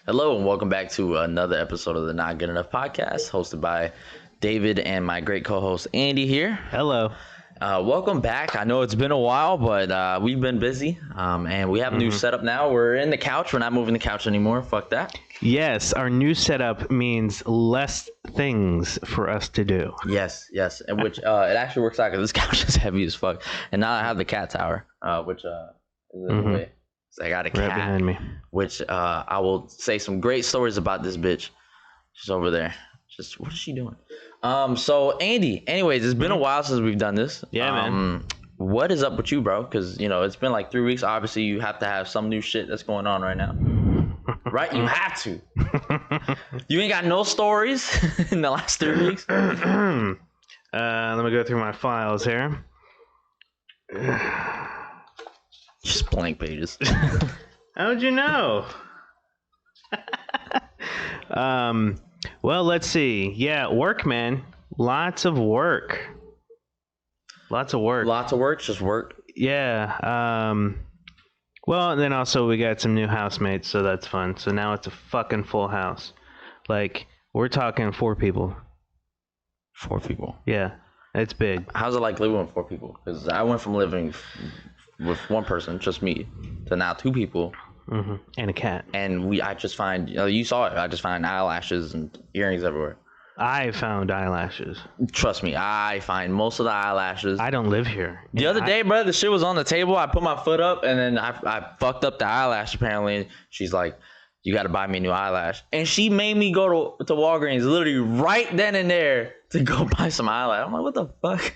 Hello and welcome back to another episode of the Not Good Enough podcast, hosted by David and my great co-host Andy here. Hello. Welcome back. I know it's been a while, but we've been busy, and we have a new setup now. We're in the couch. We're not moving the couch anymore. Fuck that. Yes, our new setup means less things for us to do. Yes, and which it actually works out because this couch is heavy as fuck, and now I have the cat tower, which is in the way. So I got a cat Right behind me. which I will say some great stories about this bitch. She's over there. Just what is she doing? So Andy, anyways, it's been a while since we've done this. Yeah, man. What is up with you, bro? Because it's been like 3 weeks. Obviously, you have to have some new shit that's going on right now, right? You have to. You ain't got no stories in the last 3 weeks. Let me go through my files here. Just blank pages. How'd you know? Well, let's see. Yeah, work, man. Lots of work. Lots of work, just work. Yeah. Well, and then also we got some new housemates, so that's fun. So now it's a fucking full house. Like, we're talking 4 people. 4 people. Yeah, it's big. How's it like living with 4 people? Because I went from living with 1 person, just me, to now 2 people. Mm-hmm. And a cat. And I just find, you saw it. I just find eyelashes and earrings everywhere. I found eyelashes. Trust me, I find most of the eyelashes. I don't live here. The other day, bro, the shit was on the table. I put my foot up, and then I fucked up the eyelash. Apparently, she's like, "You got to buy me a new eyelash," and she made me go to Walgreens literally right then and there to go buy some eyelash. I'm like, what the fuck?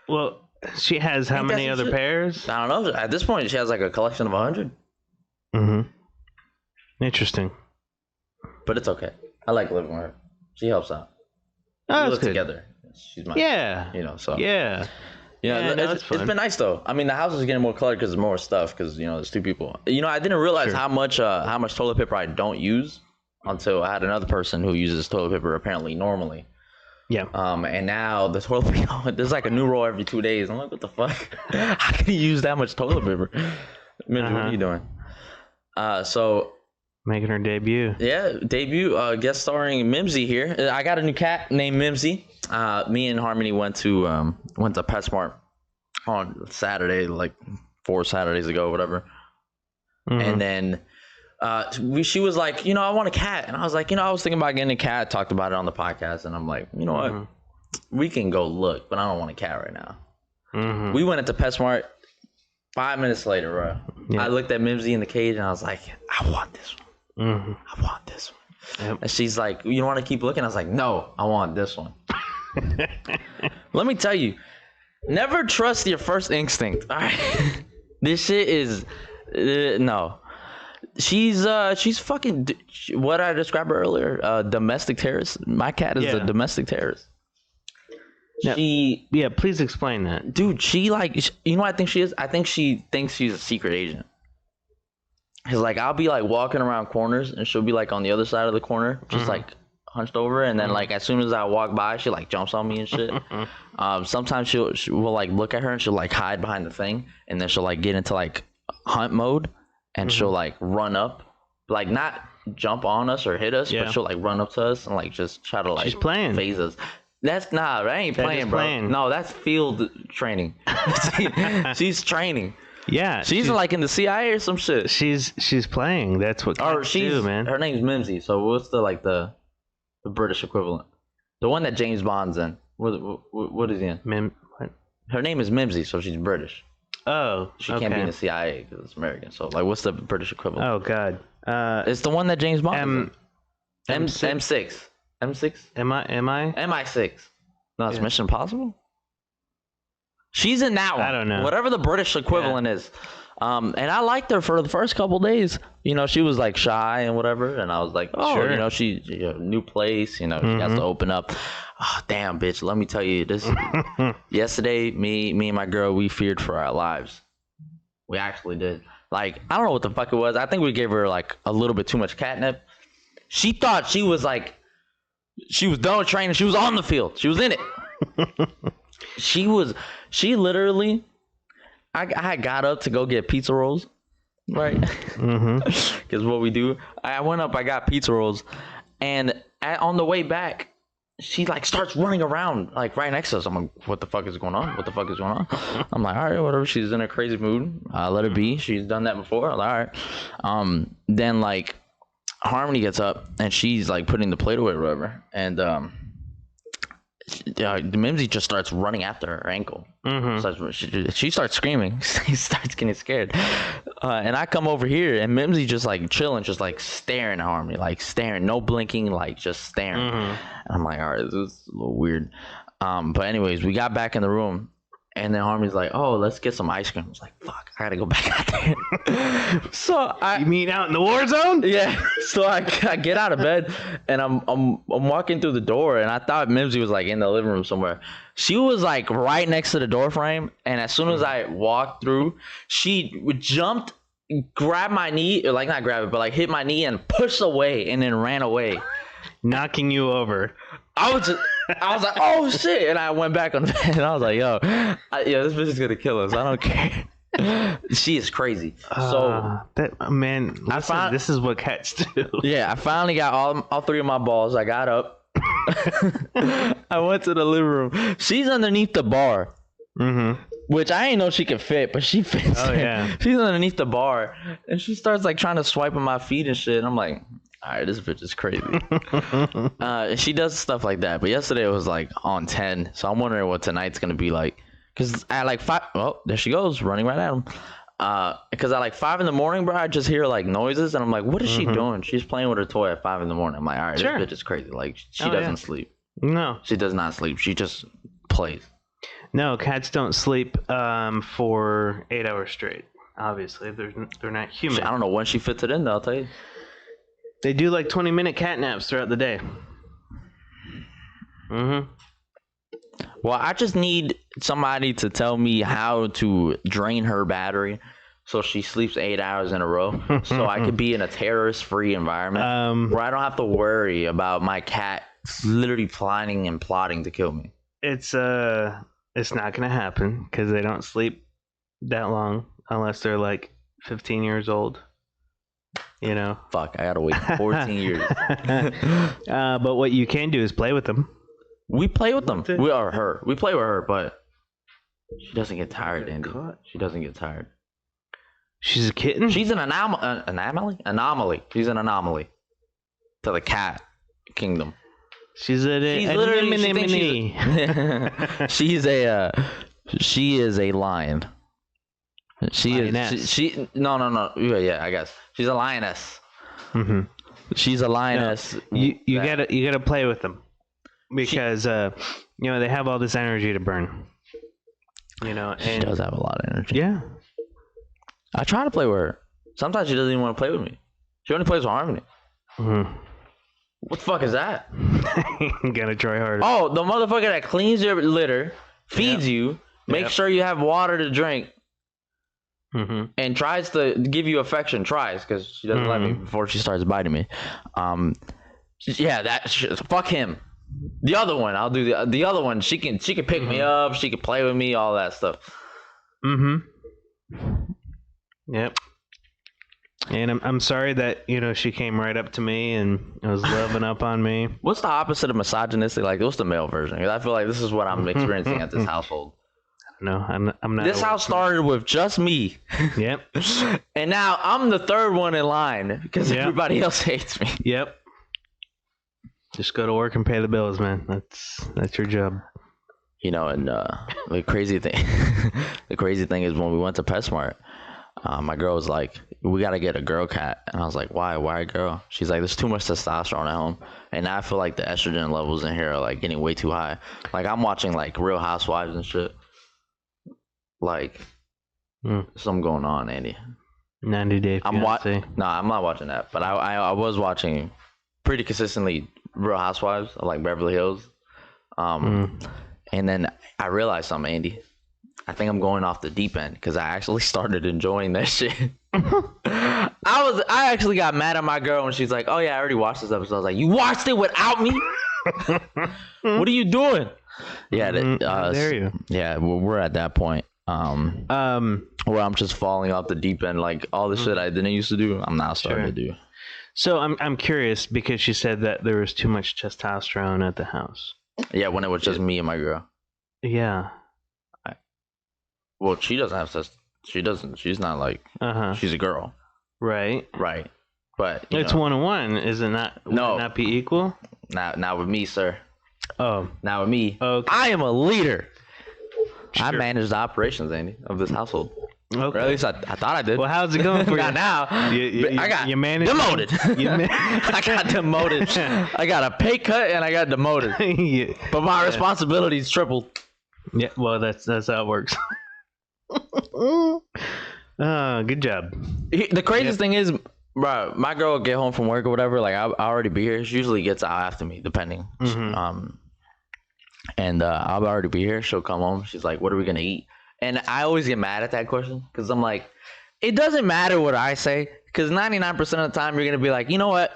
Well, she has how many other pairs? I don't know. At this point, she has like a collection of 100. Mm-hmm. Interesting. But it's okay. I like living with her. She helps out. Oh, We that's live good. together. She's my, Yeah. so. Yeah. Yeah, no, it's been nice though. I mean, the house is getting more cluttered because there's more stuff because there's 2 people. I didn't realize Sure. how much toilet paper I don't use until I had another person who uses toilet paper apparently normally. Yeah. And now the toilet paper, there's like a new roll every 2 days. I'm like, what the fuck? How can you use that much toilet paper? Mitch, what are you doing? So Making her debut. yeah, debut guest starring Mimsy here. I got a new cat named Mimsy. Me and Harmony went to PetSmart on Saturday, like 4 Saturdays ago, whatever. Mhm. And then she was like, I want a cat, and I was like, I was thinking about getting a cat. Talked about it on the podcast, and I'm like, you know what, we can go look, but I don't want a cat right now. Mhm. We went into PetSmart. 5 minutes later, bro, Yeah. I looked at Mimsy in the cage, and I was like, I want this one. Mhm. I want this one. Yep. And she's like, you want to keep looking? I was like, no, I want this one. Let me tell you, never trust your first instinct. All right, this shit is no. She's fucking what I described earlier. Domestic terrorist. My cat is a Yeah. domestic terrorist. Now- She, Yeah, please explain that. dude, she like, what I think she is? I think she thinks she's a secret agent. Cause like I'll be like walking around corners and she'll be like on the other side of the corner, just like hunched over, and then like as soon as I walk by, she like jumps on me and shit. Sometimes she will like look at her and she'll like hide behind the thing, and then she'll like get into like hunt mode, and she'll like run up, like not jump on us or hit us, Yeah. but she'll like run up to us and like just try to like She's playing. phase us. That ain't That playing, is bro. playing. No, that's field training. She's training. Yeah. She's like in the CIA or some shit. She's playing. That's what Or cats she's do, man. her name's Mimsy. So what's the British equivalent? The one that James Bond's in. What is he in? What? Her name is Mimsy, so she's British. Oh, She can't be in the CIA because it's American. So like, what's the British equivalent? Oh God. It's the one that James Bond is in. M6? M6. M6. Am I? MI6. No, it's Yeah. Mission Impossible. She's in that one. I don't know. Whatever the British equivalent is. And I liked her for the first couple days. She was like shy and whatever, and I was like, oh, Sure. she new place, she has to open up. Oh, damn, bitch, let me tell you this. Yesterday, me and my girl, we feared for our lives. We actually did. Like, I don't know what the fuck it was. I think we gave her like a little bit too much catnip. She thought she was done with training. She was on the field. She was in it. She literally, I got up to go get pizza rolls, right? Because what we do, I went up, I got pizza rolls, and on the way back, she like starts running around like right next to us. I'm like, what the fuck is going on? What the fuck is going on? I'm like, all right, whatever. She's in a crazy mood. Let her be. She's done that before. I'm like, all right. Then like Harmony gets up and she's like putting the plate away or whatever, and Mimsy just starts running after her ankle. She starts screaming. She starts getting scared. And I come over here and Mimsy just like chilling, just like staring at Harmony, like staring, no blinking, like just staring. And I'm like, all right, this is a little weird. But anyways, we got back in the room. And then Harmony's like, oh, let's get some ice cream. I was like, fuck, I gotta go back out there. You mean out in the war zone? Yeah. So I get out of bed and I'm walking through the door and I thought Mimsy was like in the living room somewhere. She was like right next to the door frame, and as soon as I walked through, she jumped, grabbed my knee, or like not grab it, but like hit my knee and pushed away and then ran away. Knocking you over. I was like, oh shit, and I went back on the bed and I was like, yo, this bitch is gonna kill us. I don't care. She is crazy. So man, listen, this is what cats do. Yeah, I finally got all three of my balls. I got up. I went to the living room. She's underneath the bar, which I didn't know she could fit, but she fits. Oh yeah, she's underneath the bar, and she starts like trying to swipe on my feet and shit. And I'm like, all right, this bitch is crazy. She does stuff like that. But yesterday it was like on 10, so I'm wondering what tonight's gonna be like. Cause at like 5, oh, there she goes, running right at him. Because at like 5 in the morning, bro, I just hear like noises, and I'm like, what is she doing? She's playing with her toy at 5 in the morning. I'm like, all right, this bitch is crazy. Like she doesn't sleep. No, she does not sleep. She just plays. No, cats don't sleep for 8 hours straight. Obviously, they're not human. I don't know when she fits it in, though. I'll tell you. They do like 20-minute cat naps throughout the day. Well, I just need somebody to tell me how to drain her battery so she sleeps 8 hours in a row, so I could be in a terrorist-free environment where I don't have to worry about my cat literally planning and plotting to kill me. It's not gonna happen because they don't sleep that long unless they're like 15 years old. You know. Fuck, I gotta wait 14 years. But what you can do is play with them. We play with them. We play with her, but she doesn't get tired, Andy. She doesn't get tired. She's a kitten? She's an anomaly. She's an anomaly to the cat kingdom. She's literally she is a lion. She no. Yeah, I guess she's a lioness. She's a lioness. No, you gotta play with them because they have all this energy to burn. And she does have a lot of energy. Yeah. I try to play with her. Sometimes she doesn't even want to play with me. She only plays with Harmony. What the fuck is that? You gotta try harder. Oh, the motherfucker that cleans your litter, feeds you, makes sure you have water to drink, and tries to give you affection. Tries, because she doesn't let me before she starts biting me. Fuck him. The other one, I'll do the other one. She can pick me up. She can play with me. All that stuff. Yep. And I'm sorry that she came right up to me and was loving up on me. What's the opposite of misogynistic? Like, what's the male version? Because I feel like this is what I'm experiencing at this household. No, I'm not. This house started with just me. Yep. And now I'm the third one in line because everybody else hates me. Yep. Just go to work and pay the bills, man. That's your job. And the crazy thing is when we went to PetSmart, my girl was like, we got to get a girl cat. And I was like, why a girl? She's like, there's too much testosterone at home. And now I feel like the estrogen levels in here are like getting way too high. Like I'm watching like Real Housewives and shit. Like something going on, Andy. 90 Day Fiancé. No, I'm not watching that. But I was watching pretty consistently Real Housewives of like Beverly Hills. And then I realized something, Andy. I think I'm going off the deep end because I actually started enjoying that shit. I actually got mad at my girl when she's like, "Oh yeah, I already watched this episode." I was like, "You watched it without me? What are you doing?" Yeah, how dare you? Yeah, we're at that point. where I'm just falling off the deep end, like all the shit I didn't used to do, I'm now starting to do. So I'm curious because she said that there was too much testosterone at the house. Yeah, when it was just me and my girl. Yeah. Well, she doesn't have she doesn't. She's not like. She's a girl. Right. Right. But it's 1-1. Is it not? Would No. it not be equal? Not with me, sir. Oh. Not with me. Okay. I am a leader. Sure. I manage the operations, Andy, of this household. Okay. Or at least I thought I did. Well, how's it going for you? Not now. I got demoted. I got demoted. I got a pay cut and I got demoted. Yeah. But my responsibilities tripled. Yeah. Well, that's how it works. Good job. The craziest thing is, bro, my girl will get home from work or whatever. Like I already be here. She usually gets out after me, depending. And I'll already be here. She'll come home. She's like, "What are we gonna eat?" And I always get mad at that question because I'm like, it doesn't matter what I say because 99% of the time you're gonna be like, you know what?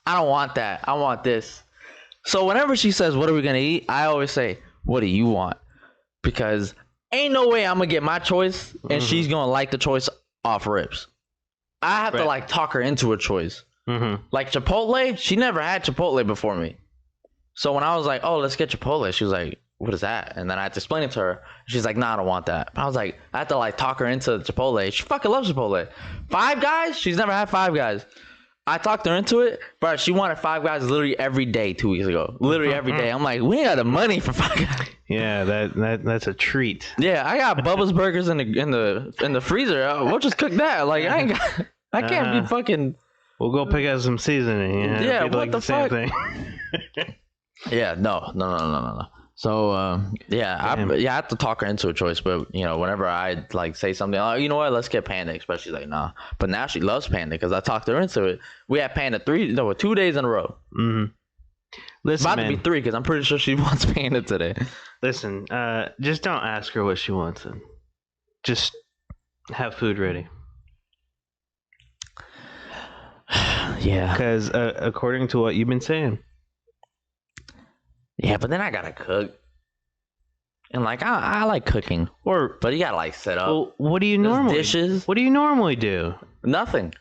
I don't want that. I want this. So whenever she says, "What are we gonna eat?" I always say, "What do you want?" Because ain't no way I'm gonna get my choice and she's gonna like the choice off rips. I have to like talk her into a choice. Like Chipotle, she never had Chipotle before me. So when I was like, "Oh, let's get Chipotle," she was like, "What is that?" And then I had to explain it to her. She's like, "Nah, I don't want that." I was like, I had to like talk her into Chipotle. She fucking loves Chipotle. Five Guys? She's never had Five Guys. I talked her into it, but she wanted Five Guys literally every day 2 weeks ago. Literally every day. I'm like, we ain't got the money for Five Guys. Yeah, that's a treat. Yeah, I got Bubba's Burgers in the freezer. We'll just cook that. Like I can't be fucking. We'll go pick out some seasoning. Yeah, what like the fuck? thing. Yeah, no. So I have to talk her into a choice. But whenever I like say something, oh, you know what, let's get Panda Express. She's like, nah. But now she loves Panda because I talked her into it. We had Panda 2 days in a row. Listen, about to be 3 because I'm pretty sure she wants Panda today. Listen, just don't ask her what she wants. Just have food ready. Yeah. Because according to what you've been saying. Yeah, but then I gotta cook. And like I like cooking. But you gotta like set up. Well, what do you normally dishes? What do you normally do? Nothing.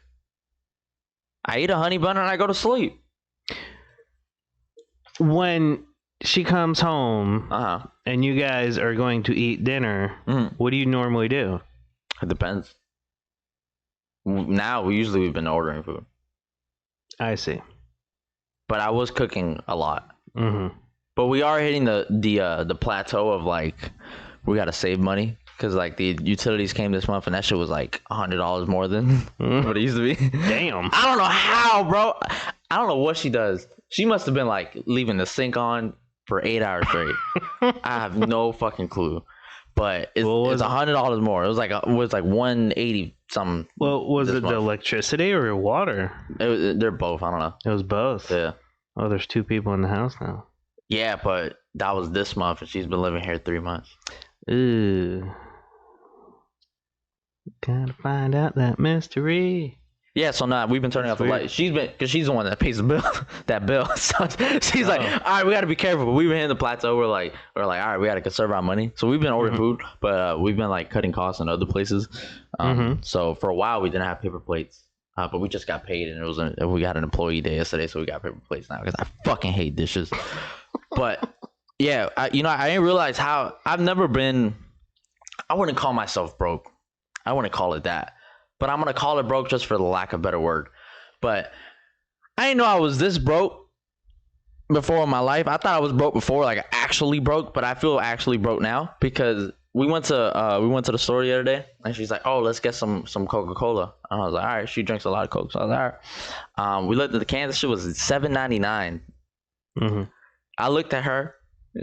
I eat a honey bun and I go to sleep. When she comes home and you guys are going to eat dinner, what do you normally do? It depends. Now we've been ordering food. I see. But I was cooking a lot. But we are hitting the plateau of like we gotta save money because like the utilities came this month and that shit was like $100 more than what it used to be. Damn. I don't know how, bro. I don't know what she does. She must have been like leaving the sink on for 8 hours straight. I have no fucking clue. But it's $100 more. It was like 180 something. Well, was it the electricity or water? They're both. I don't know. It was both. Yeah. Oh, there's 2 people in the house now. Yeah, but that was this month, and she's been living here 3 months. Ooh. Gotta find out that mystery. Yeah, so now we've been turning off the light. Because she's the one that pays the bill, that bill. So she's like, all right, we got to be careful. But we've been hitting the plateau. We're like, all right, we got to conserve our money. So we've been ordering food, but we've been like cutting costs in other places. So for a while we didn't have paper plates, but we just got paid, and we got an employee day yesterday, so we got paper plates now because I fucking hate dishes. But yeah, I didn't realize how I've never been. I wouldn't call myself broke. I wouldn't call it that. But I'm going to call it broke just for the lack of a better word. But I didn't know I was this broke before in my life. I thought I was broke before, like actually broke, but I feel actually broke now because we went to the store the other day and she's like, "Oh, let's get some Coca-Cola." And I was like, "All right." She drinks a lot of Coke, so I was like, "All right." We looked at the can. This shit was $7.99. I looked at her.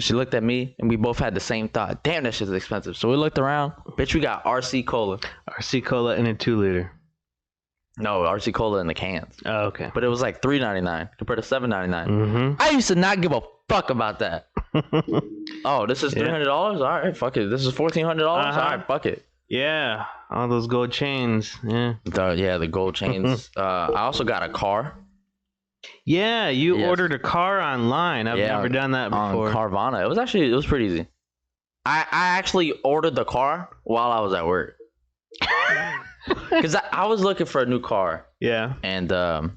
She looked at me, and we both had the same thought. Damn, that shit's expensive. So we looked around. Bitch, we got RC Cola. RC Cola in a 2-liter. No, RC Cola in the cans. Oh, okay. But it was like $3.99 compared to $7.99. I used to not give a fuck about that. Oh, this is $300? All right, fuck it. This is $1,400? All right, fuck it. Yeah, all those gold chains. Yeah. The gold chains. I also got a car. Yeah, you ordered a car online. I've never done that before. On Carvana. It was pretty easy. I actually ordered the car while I was at work. Because I was looking for a new car. Yeah. And I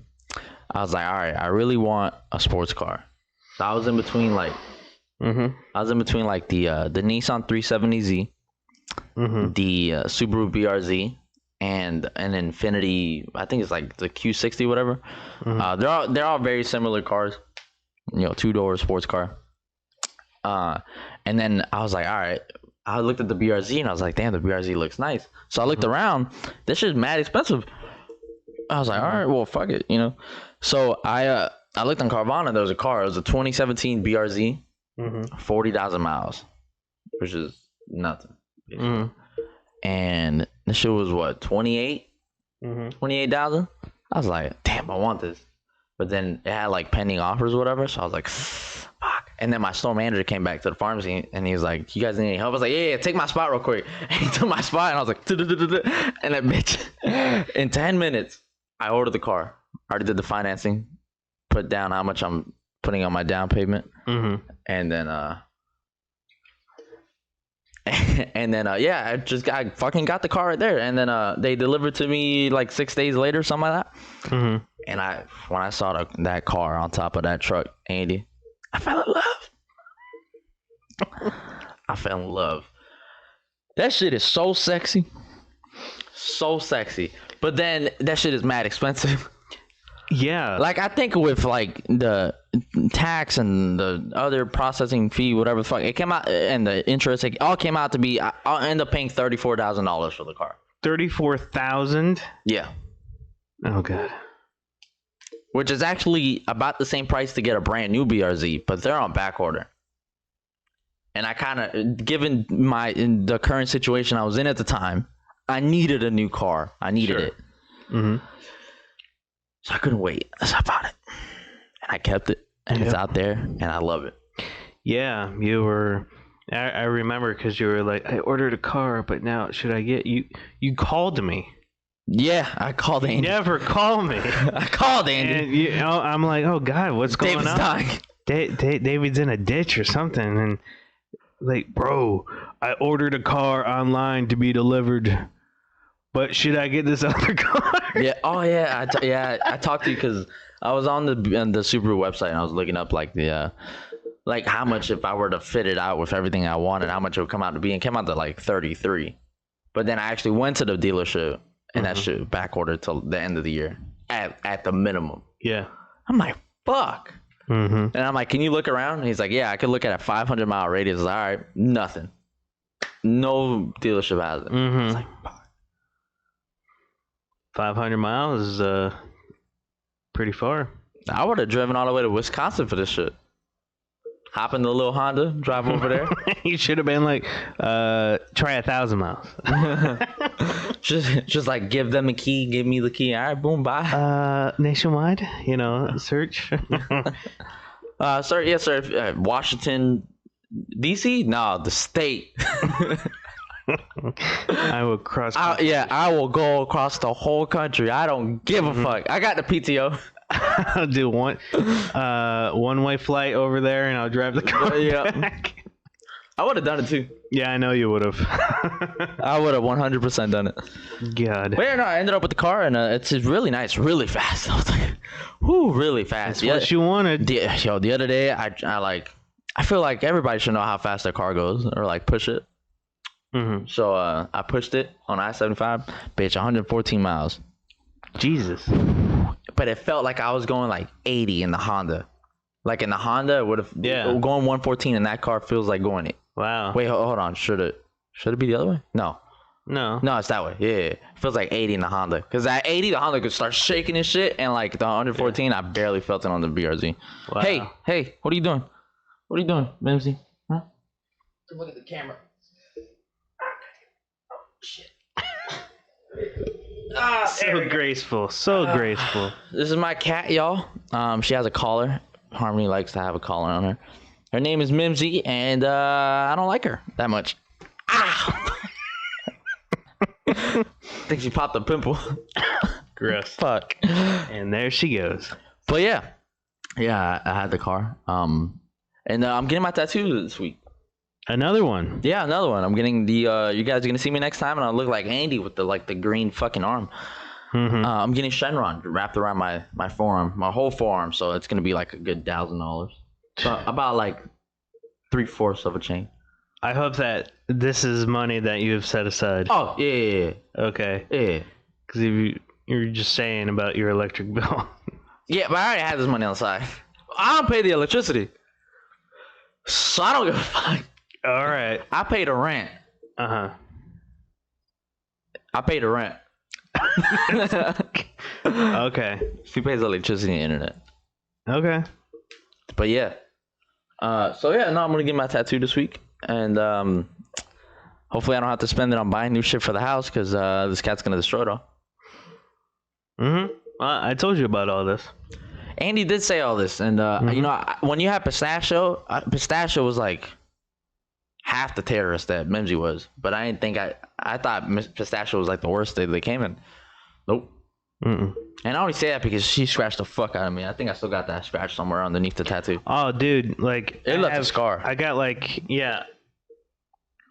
was like, all right, I really want a sports car. So I was in between like the Nissan 370Z, the Subaru BRZ, and an Infiniti. I think it's like the Q60, whatever. They're all very similar cars. 2-door sports car. And then I was like, all right. I looked at the BRZ and I was like, damn, the BRZ looks nice. So I looked around. This shit's mad expensive. I was like, all right, well, fuck it, So I looked on Carvana. There was a car. It was a 2017 BRZ, 40,000 miles, which is nothing. And the shit was what, 28,000. I was like, damn, I want this. But then it had like pending offers or whatever. So I was like, fuck. And then my store manager came back to the pharmacy and he was like, you guys need any help? I was like, yeah, take my spot real quick. And he took my spot and I was like, and that bitch, in 10 minutes, I ordered the car. I already did the financing, put down how much I'm putting on my down payment. And then, yeah, I fucking got the car right there. And then they delivered to me like 6 days later, something like that. And when I saw that car on top of that truck, Andy, I fell in love. That shit is so sexy. So sexy. But then that shit is mad expensive. Yeah. Like, I think with like the tax and the other processing fee, whatever the fuck, it came out, and the interest, it all came out to be, I'll end up paying $34,000 for the car. 34,000? Yeah. Oh god. Which is actually about the same price to get a brand new BRZ, but they're on back order. And I kind of, given the current situation I was in at the time, I needed a new car. I needed it. So I couldn't wait. So I bought it. And I kept it. And it's out there. And I love it. Yeah, you were... I remember because you were like, I ordered a car, but now should I get... You called me. Yeah, I called Andy. Never call me. I called Andy. And I'm like, oh god, what's going David's on? dying. David's in a ditch or something, and like, bro, I ordered a car online to be delivered, but should I get this other car? Yeah. Oh yeah. I talked to you because I was on the Subaru website and I was looking up like the like how much if I were to fit it out with everything I wanted, how much it would come out to be, and it came out to like 33. But then I actually went to the dealership. And that shit back ordered till the end of the year at the minimum. Yeah. I'm like, fuck. And I'm like, can you look around? And he's like, yeah, I could look at a 500-mile radius. All right, nothing. No dealership has it. I was like, fuck. 500 miles is pretty far. I would have driven all the way to Wisconsin for this shit. Hop in the little Honda, drive over there. You should have been like, try 1,000 miles. just like give them a key, give me the key. All right, boom, bye. Nationwide, search. Sir, yes, sir. Washington, D.C. No, the state. I will cross. I will go across the whole country. I don't give a fuck. I got the PTO. I'll do one-way flight over there, and I'll drive the car back. I would have done it too. Yeah, I know you would have. I would have 100% done it. God. But yeah, no, I ended up with the car, and it's really nice, really fast. I was like, whoo, really fast. That's what you wanted. The other day, I feel like everybody should know how fast their car goes, or like push it. So I pushed it on I-75, bitch, 114 miles. Jesus. But it felt like I was going like 80 in the Honda. Like in the Honda, it would have going 114 in that car feels like going it. Wow. Wait, hold on. Should it be the other way? No, it's that way. Yeah, it feels like 80 in the Honda. Because at 80, the Honda could start shaking and shit, and like the 114, I barely felt it on the BRZ. Wow. Hey, what are you doing? What are you doing, Mimsy? Huh? Look at the camera. Oh shit. So graceful. Graceful. This is my cat, y'all. She has a collar. Harmony likes to have a collar on her. Her name is Mimsy, and I don't like her that much. Ow! I think she popped a pimple. Gross. Fuck. And there she goes. But yeah, I had the car. And I'm getting my tattoo this week. Another one. Yeah, another one. I'm getting the. You guys are gonna see me next time, and I'll look like Andy with the green fucking arm. I'm getting Shenron wrapped around my forearm, my whole forearm. So it's gonna be like a good $1,000. So about like 3/4 of a chain. I hope that this is money that you have set aside. Oh yeah. Okay. Yeah. Because you're just saying about your electric bill. Yeah, but I already had this money on the side. I don't pay the electricity, so I don't give a fuck. All right. I pay the rent. I pay the rent. Okay. She pays electricity and internet. Okay. But yeah. So yeah, no, I'm gonna get my tattoo this week, and hopefully I don't have to spend it on buying new shit for the house because this cat's gonna destroy it all. Well, I told you about all this. Andy did say all this, and you know, when you had Pistachio, Pistachio was like half the terrorist that Mimsy was, but I didn't think I thought Pistachio was like the worst day they came in. Nope. And I only say that because she scratched the fuck out of me. I think I still got that scratch somewhere underneath the tattoo. Oh, dude, like It left a scar. I got like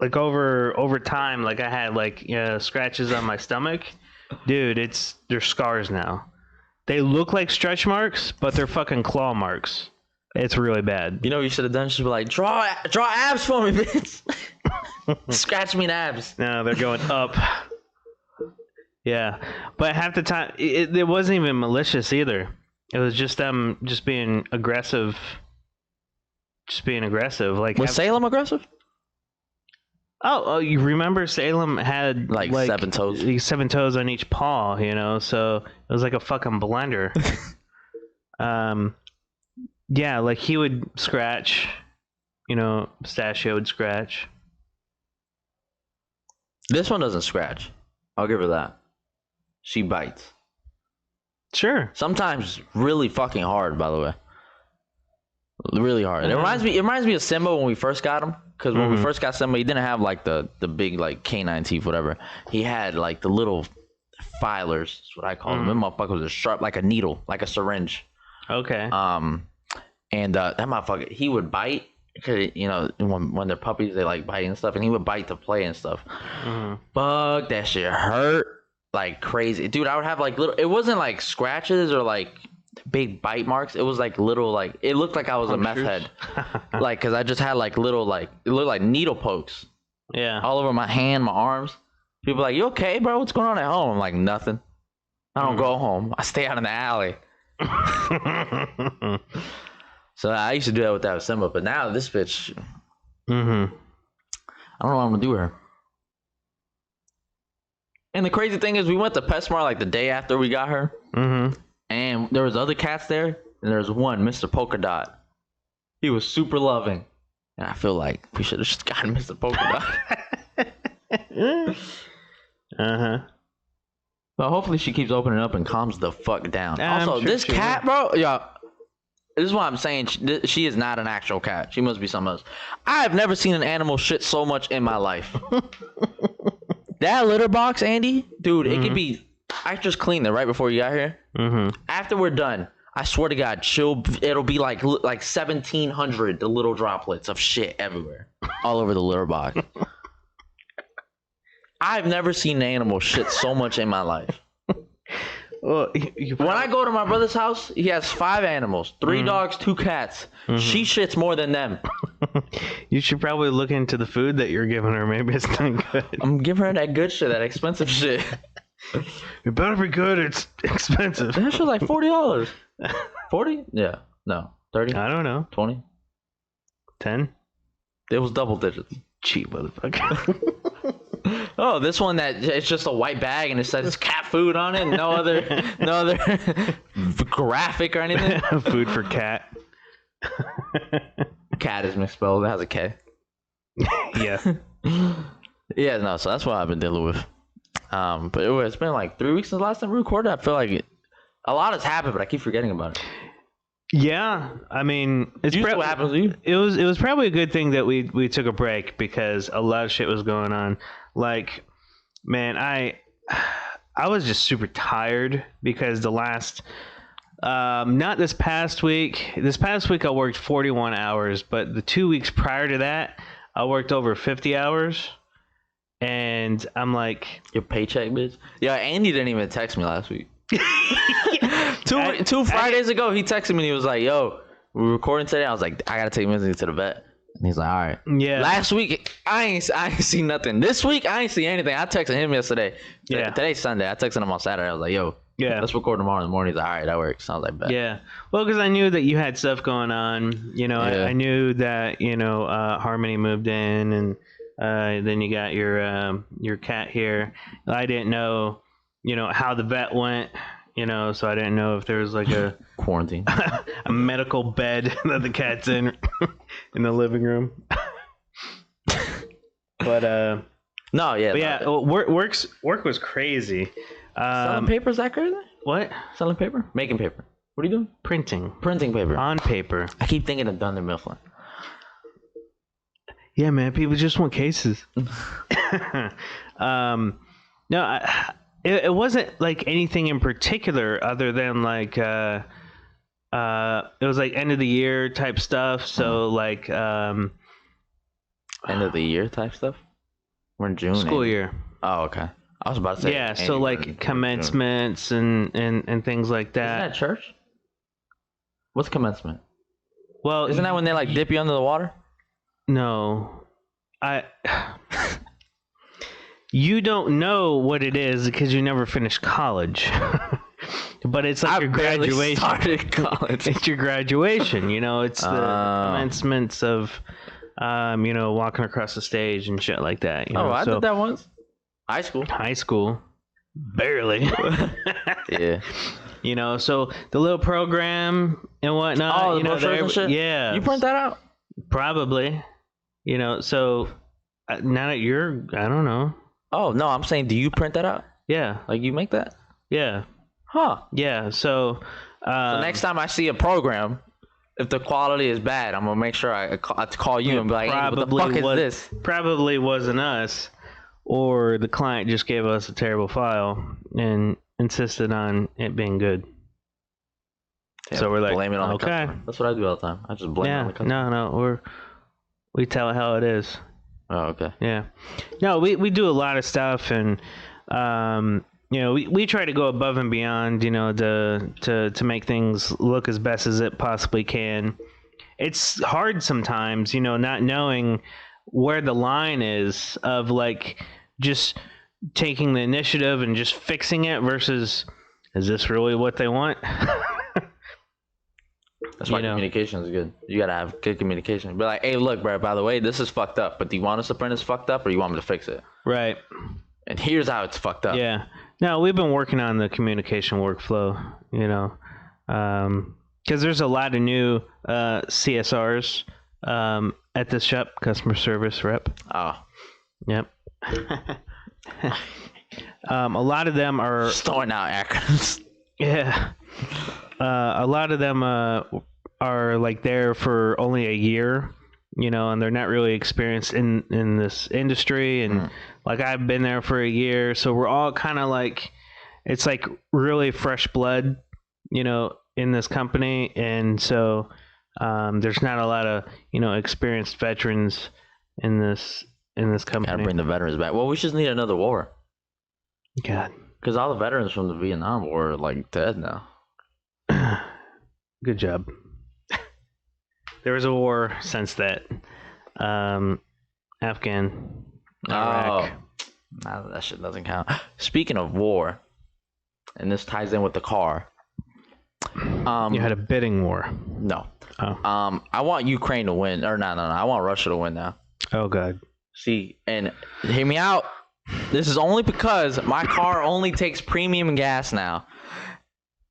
like over time, like I had like scratches on my stomach. Dude, they're scars now. They look like stretch marks, but they're fucking claw marks. It's really bad. You know what you should have done? You should be like, draw abs for me, bitch. Scratch me in abs. No, they're going up. Yeah, but half the time it wasn't even malicious either. It was just them just being aggressive. Like, Was Salem aggressive? Oh, you remember Salem had like 7 toes. 7 toes on each paw, you know, so it was like a fucking blender. Yeah, like he would scratch, you know, Pistachio would scratch. This one doesn't scratch. I'll give her that. She bites. Sure. Sometimes really fucking hard, by the way. Really hard. It reminds me of Simba when we first got him. Because when we first got Simba, he didn't have like the big like canine teeth, whatever. He had like the little filers. That's what I call them. That motherfucker was as sharp like a needle, like a syringe. Okay. And that motherfucker, he would bite. Cause you know when they're puppies, they like bite and stuff, and he would bite to play and stuff. Fuck, that shit hurt like crazy, dude. I would have like little. It wasn't like scratches or like big bite marks. It was like little, like it looked like I was a meth head, like because I just had like little, like it looked like needle pokes. Yeah. All over my hand, my arms. People are like, you okay, bro? What's going on at home? I'm like, nothing. I don't go home. I stay out in the alley. So I used to do that with that Simba, but now this bitch, I don't know what I'm gonna do with her. And the crazy thing is, we went to PetSmart like the day after we got her, and there was other cats there, and there was one, Mr. Polka Dot. He was super loving, and I feel like we should have just gotten Mr. Polka Dot. But hopefully she keeps opening up and calms the fuck down. Also, this cat, bro, yeah. This is why I'm saying she is not an actual cat. She must be something else. I have never seen an animal shit so much in my life. That litter box, Andy, dude, it could be. I just cleaned it right before you got here. After we're done, I swear to God, it'll be like 1,700 the little droplets of shit everywhere, all over the litter box. I've never seen an animal shit so much in my life. Well, when I go to my brother's house, he has 5 animals, 3 dogs, 2 cats. She shits more than them. You should probably look into the food that you're giving her. Maybe it's not good. I'm giving her that good shit, that expensive shit. It better be good. It's expensive. That shit's like $40. 40? Yeah. No. 30? I don't know. 20? 10? It was double digits. Cheap motherfucker. Oh, this one that it's just a white bag and it says cat food on it. No other graphic or anything. Food for cat. Cat is misspelled. It has a K. Yeah. Yeah, no. So that's what I've been dealing with. But it's been like 3 weeks since the last time we recorded. I feel like a lot has happened, but I keep forgetting about it. Yeah, I mean, it's what happens to you. It was probably a good thing that we took a break because a lot of shit was going on. Like, man, I was just super tired because the last not this past week. This past week I worked 41 hours, but the 2 weeks prior to that, I worked over 50 hours, and I'm like, Your paycheck, bitch. Yeah, Andy didn't even text me last week. Two Fridays ago, he texted me and he was like, "Yo, we're recording today." I was like, "I gotta take Missy to the vet." And he's like, "All right." yeah. Last week, I ain't seen nothing. This week, I ain't see anything. I texted him yesterday. Yeah. Today's Sunday. I texted him on Saturday. I was like, "Yo, Yeah. let's record tomorrow in the morning." He's like, "All right, that works." I was like, "Bet." Yeah. Well, because I knew that you had stuff going on. You know, Yeah. I knew that, Harmony moved in, and then you got your cat here. I didn't know, how the vet went, so I didn't know if there was like a Quarantine. a medical bed that the cat's in the living room. But No, yeah. but yeah, work was crazy. Selling paper, is that crazy? What? Selling paper? Making paper. What are you doing? Printing Printing paper. on paper. I keep thinking of Dunder Mifflin. Yeah, man. People just want cases. No, it wasn't like anything in particular other than like it was like end of the year type stuff. So like End of the year type stuff? We're in June. school ain't we? year. Oh, okay. I was about to say. Yeah, Andy, so we're in like commencements and things like Isn't that. that church? What's commencement? Well, Isn't that when they like dip you under the water? No, you don't know what it is because you never finished college. But it's like I your barely graduation. started college. It's your graduation. It's the commencements of, walking across the stage and shit like that. I did that once. High school. High school, barely. Yeah. So the little program and whatnot. Oh, the brochures and shit? Yeah, You print that out? probably. So now that you're, I don't know. Oh no, I'm saying, do you print that out? Yeah, Like you make that? yeah, Huh. yeah. So, So next time I see a program, if the quality is bad, I'm gonna make sure I call you and be like, "Hey, what the fuck is this?" Probably wasn't us, or the client just gave us a terrible file and insisted on it being good. Yeah, So we're like, blame it on okay. the customer. That's what I do all the time. I just blame it on Yeah, the customer. no, we tell it how it is. Oh, okay. Yeah, no, we do a lot of stuff, and we try to go above and beyond, to make things look as best as it possibly can. It's hard sometimes, not knowing where the line is of like just taking the initiative and just fixing it versus, is this really what they want? That's why communication is good. You gotta have good communication. Be like, "Hey, look, bro. By the way, this is fucked up. But do you want us to print this fucked up, or you want me to fix it? Right. And here's how it's fucked up." Yeah. No, we've been working on the communication workflow, because there's a lot of new CSRs at this shop, customer service rep. Oh, Yep. A lot of them are, just throwing out acronyms. yeah. A lot of them are like there for only a year, and they're not really experienced in this industry. And like I've been there for a year, so we're all kind of like, it's like really fresh blood, in this company. And so there's not a lot of, experienced veterans in this company. Gotta bring the veterans back. Well, we just need another war. God. Because all the veterans from the Vietnam War are like dead now. Good job. There was a war since that. Afghan. Iraq. Nah, that shit doesn't count. Speaking of war, and this ties in with the car. You had a bidding war. No. Oh. I want Ukraine to win. Or no. I want Russia to win now. Oh, God. See, and hear me out. This is only because my car only takes premium gas now.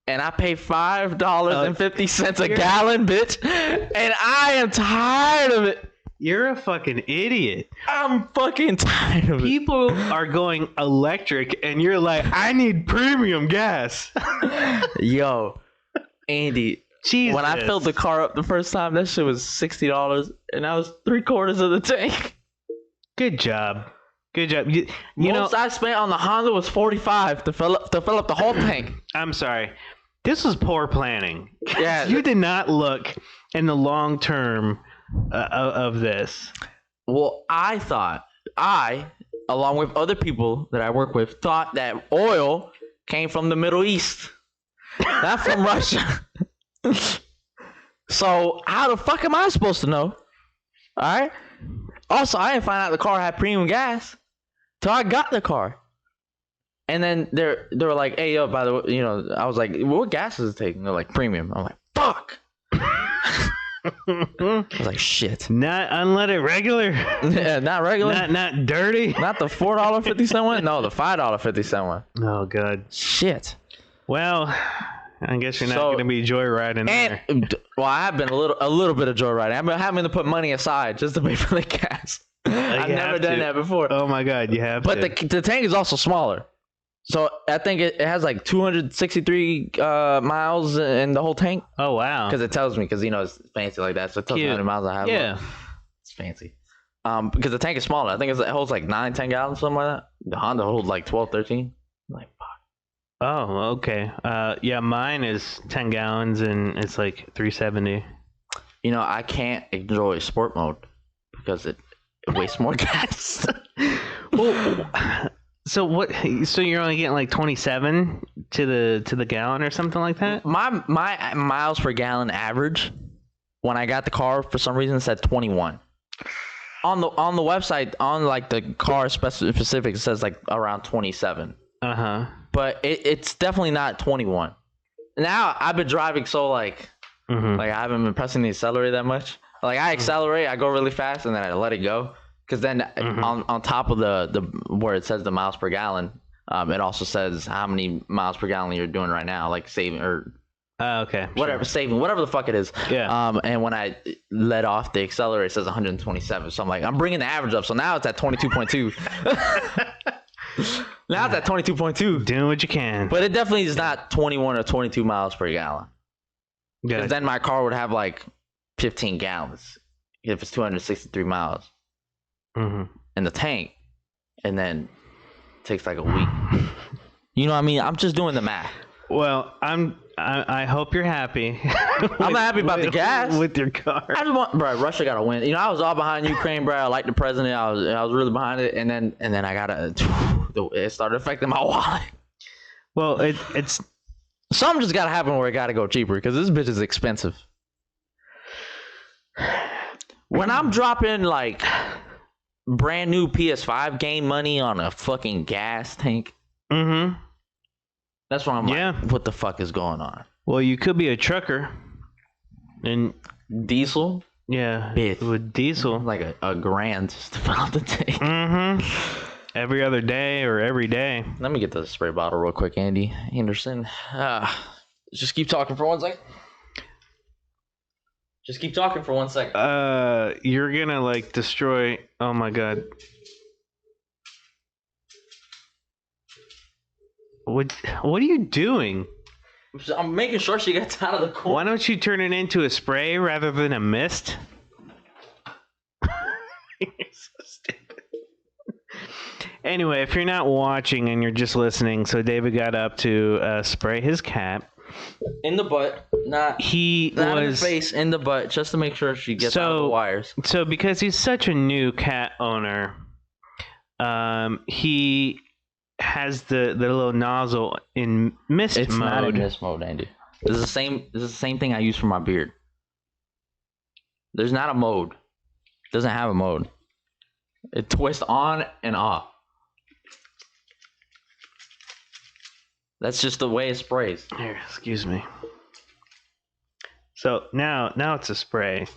And I pay $5.50 a gallon, bitch. And I am tired of it. You're a fucking idiot. I'm fucking tired of it. People are going electric, and you're like, I need premium gas. Yo, Andy. Jesus. When I filled the car up the first time, that shit was $60, and that was 3/4 of the tank. Good job. Good job. You Most I spent on the Honda was $45 to fill up the whole tank. I'm sorry. This was poor planning. Yeah. You did not look in the long term of this. Well, I, along with other people that I work with, thought that oil came from the Middle East, not from Russia. So how the fuck am I supposed to know? All right. Also, I didn't find out the car had premium gas till I got the car. And then they were like, "Hey, yo, by the way, you know," I was like, "What gas does it take?" And they're like, "Premium." I'm like, "Fuck." I was like, "Shit." Not unleaded, regular. Yeah, not regular. Not dirty. Not the $4.50 one. No, the $5.50 one. Oh god. Shit. Well, I guess you're not So- gonna be joyriding there. And well, I have been a little bit of joyriding. I've been having to put money aside just to pay for the gas. I've you never have done to. that before. Oh my god, you have But to. the tank is also smaller. So I think it has like 263 miles in the whole tank. Oh wow. Because it tells me, because you know it's fancy like that. So it tells me how Cute. many miles I have. Yeah. It's fancy. Because the tank is smaller. I think it holds like 9-10 gallons, something like that. The Honda holds like 12-13. I'm like, fuck. Oh, okay. Yeah, mine is 10 gallons and it's like 370. You know, I can't enjoy sport mode because it wastes more gas. Well, so what? So you're only getting like 27 to the gallon or something like that? My miles per gallon average when I got the car for some reason said 21. On the website, on like the car specifics, it says like around 27. Uh huh. But it's definitely not 21. Now I've been driving so like Mm-hmm. I haven't been pressing the accelerator that much. Like I accelerate, I go really fast, and then I let it go. Because then on top of the where it says the miles per gallon, it also says how many miles per gallon you're doing right now, like saving or Okay. whatever, saving, whatever the fuck it is. Yeah. And when I let off the accelerator, it says 127. So I'm like, I'm bringing the average up. So now it's at 22.2. Now it's at 22.2. Doing what you can. But it definitely is not 21 or 22 miles per gallon. Yeah. Because then my car would have like 15 gallons if it's 263 miles Mm-hmm. in the tank. And then it takes like a week. You know what I mean? I'm just doing the math. Well, I hope you're happy. I'm not happy about the gas. with your car. I just want, bro. Russia gotta win. You know, I was all behind Ukraine, bro. I like the president. I was really behind it, and then I gotta. It started affecting my wallet. Well, it's Something just gotta happen where it gotta go cheaper because this bitch is expensive. When I'm dropping like brand new PS5 game money on a fucking gas tank, mm-hmm. that's when I'm Yeah. like, what the fuck is going on? Well, you could be a trucker, and Diesel, yeah, Bitch. with diesel. like a grand just to fill out the tank. Mm-hmm. Every other day or every day. Let me get the spray bottle real quick, Andy Anderson. Just keep talking for 1 second. Just keep talking for 1 second. You're gonna like destroy. Oh my god. What are you doing? I'm making sure she gets out of the corner. Why don't you turn it into a spray rather than a mist? You're so stupid. Anyway, if you're not watching and you're just listening, so David got up to spray his cat. In the butt, not He in the was face, in the butt, just to make sure she gets out of the wires. so because he's such a new cat owner, he has the little nozzle in mist It's mode. not in this mode, Andy. This is the same thing I use for my beard. There's not a mode. It doesn't have a mode. It twists on and off. That's just the way it sprays. Here, excuse me. So now it's a spray.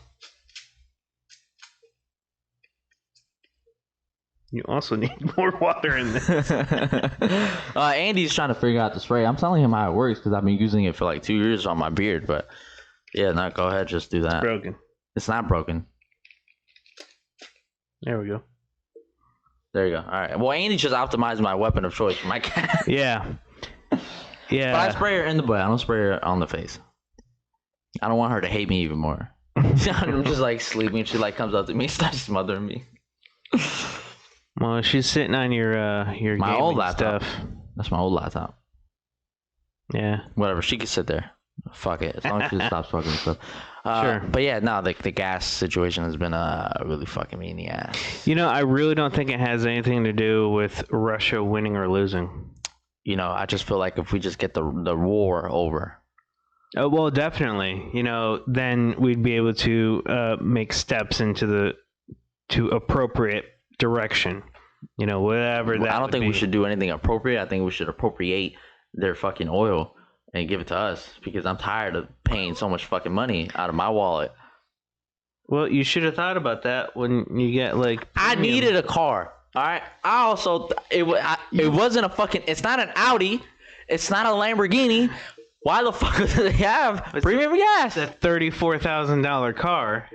You also need more water in this. Andy's trying to figure out the spray. I'm telling him how it works because I've been using it for like 2 years on my beard. But yeah, no, go ahead, just do that. Broken. It's not broken. There we go. There you go. All right. Well, Andy just optimized my weapon of choice for my cat. Yeah. Yeah. But I spray her in the butt. I don't spray her on the face. I don't want her to hate me even more. I'm just like sleeping. She like comes up to me, starts smothering me. Well, she's sitting on your My gaming old laptop. stuff. That's my old laptop. Yeah. Whatever. She can sit there. Fuck it. As long as she stops fucking stuff. Sure. But yeah, no, the gas situation has been really fucking me in the ass. You know, I really don't think it has anything to do with Russia winning or losing. You know, I just feel like if we just get the war over. Oh, well, definitely. You know, then we'd be able to make steps into to appropriate direction. You know, whatever that. I don't think be. we should do anything appropriate. I think we should appropriate their fucking oil and give it to us because I'm tired of paying so much fucking money out of my wallet. Well, you should have thought about that when you get like. I needed a car. All right. I also it wasn't a fucking. It's not an Audi. It's not a Lamborghini. Why the fuck do they have premium gas? a $34,000 car.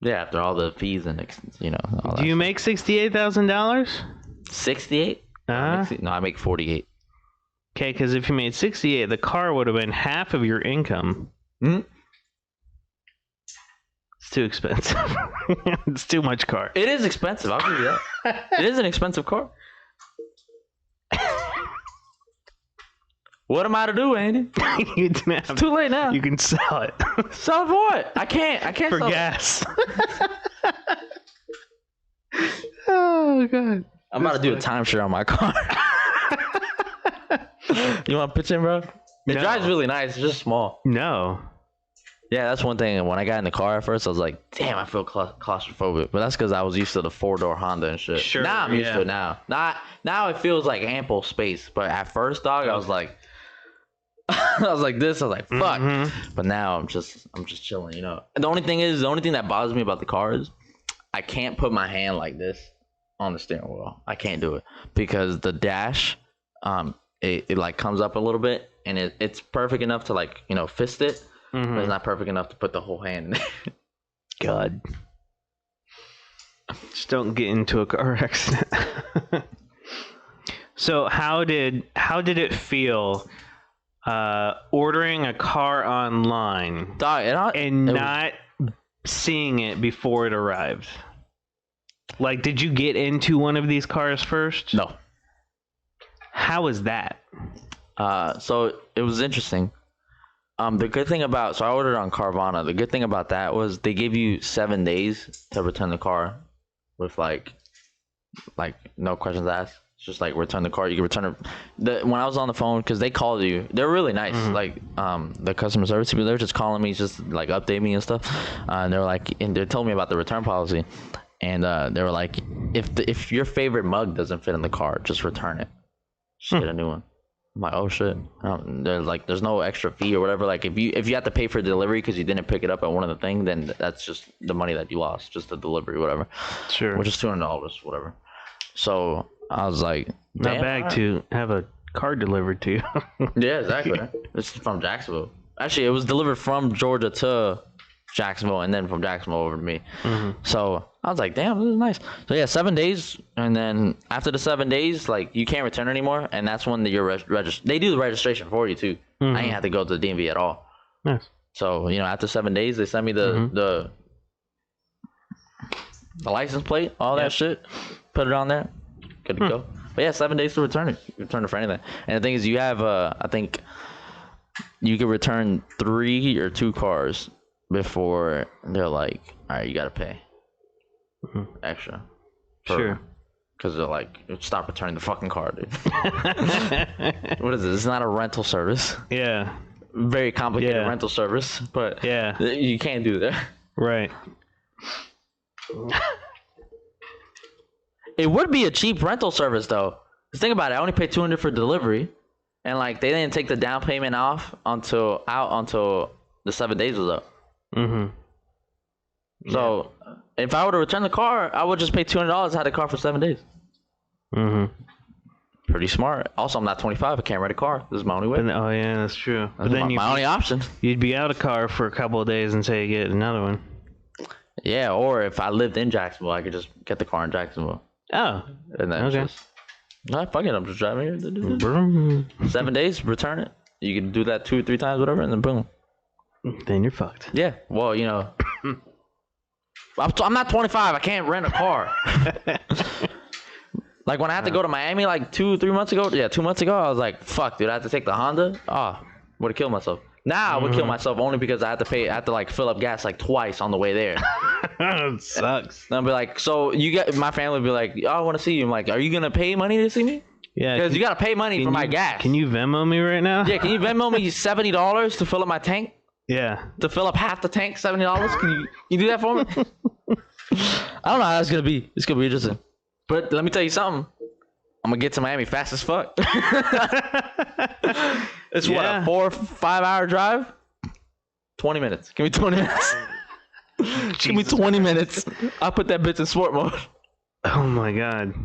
Yeah, after all the fees and all Do you make $68,000? 68? No, I make 48. Okay, because if you made 68, the car would have been half of your income. Hmm? It's too expensive. It's too much car. It is expensive. I'll give you that. It is an expensive car. What am I to do, Andy? You didn't have, It's too late now. you can sell it Sell it for what? I can't for sell it. gas. Oh god. I'm about to do a timeshare on my car. You want to pitch in, bro? It No. drives really nice. It's just small. No. Yeah, that's one thing. When I got in the car at first, I was like, damn, I feel claustrophobic. But that's because I was used to the 4-door Honda and shit. Sure, Now I'm used yeah. to it now. Now it feels like ample space. But at first, dog, I was like, I was like this. I was like, fuck. Mhm. But now I'm just chilling, you know. And the only thing that bothers me about the car is I can't put my hand like this on the steering wheel. I can't do it because the dash, it like comes up a little bit and it's perfect enough to like, fist it, but Mhm. it's not perfect enough to put the whole hand in there. God. Just don't get into a car accident. So how did it feel ordering a car online Dog, and not seeing it before it arrived? Like, did you get into one of these cars first? no. How was that? So it was interesting. The good thing about I ordered on Carvana. The good thing about that was they give you 7 days to return the car with like no questions asked. It's just like return the car. You can return it. When I was on the phone, because they called you, they're really nice. Like the customer service people, they're just calling me, just like update me and stuff. And they're like, and they told me about the return policy, and they were like, if your favorite mug doesn't fit in the car, just return it. Just get a new one. I'm like, oh shit. There's no extra fee or whatever. Like if you have to pay for delivery because you didn't pick it up at one of the thing, then that's just the money that you lost, just the delivery, whatever. Sure. Which is $200, whatever. So I was like, Not damn, bad alright. to have a car delivered to you. Yeah, exactly. This is from Jacksonville. Actually, it was delivered from Georgia to Jacksonville and then from Jacksonville over to me. So I was like, damn, this is nice. So yeah, 7 days, and then after the 7 days, like you can't return anymore, and that's when you're they do the registration for you too. I ain't have to go to the DMV at all. Nice. So after 7 days, they sent me the license plate, all that shit, put it on there, good to go. But yeah, 7 days to return it. You return it for anything. And the thing is, you have I think you can return 3 or 2 cars before they're like, all right, you gotta pay extra. Sure. Because they're like, stop returning the fucking car, dude. What is this? It's not a rental service. Yeah. Very complicated Yeah. rental service, but Yeah. you can't do that. Right. It would be a cheap rental service though. Just think about it. I only paid $200 for delivery, and like they didn't take the down payment off until the 7 days was up. So if I were to return the car, I would just pay $200. I had the car for 7 days. Pretty smart. Also, I'm not 25. I can't rent a car. This is my only way. Oh yeah, that's true. But That's then my only option. you'd be out of car for a couple of days until you get another one. Yeah, or if I lived in Jacksonville, I could just get the car in Jacksonville. Oh. And then Okay. just, nah, fuck it, I'm just driving here. Boom. 7 days, return it. You can do that 2 or 3 times, whatever, and then boom. Then you're fucked. Yeah, well, I'm not 25. I can't rent a car. Like when I had to go to Miami like 2-3 months ago. Yeah, 2 months ago, I was like, fuck, dude, I had to take the Honda. Oh, would have killed myself. Now I would kill myself only because I had to like fill up gas like twice on the way there. It sucks. And I'll be like, so my family would be like, oh, I want to see you. I'm like, are you gonna pay money to see me? Yeah, Because you gotta pay money for my gas. Can you Venmo me right now? Yeah, can you Venmo me $70 to fill up my tank? Yeah. To fill up half the tank, $70. Can you do that for me? I don't know how that's gonna be. It's gonna be interesting. But let me tell you something. I'm gonna get to Miami fast as fuck. It's what, a 4 or 5 hour drive? 20 minutes. Give me 20 minutes. Give me 20 minutes. I'll put that bitch in sport mode. Oh my god.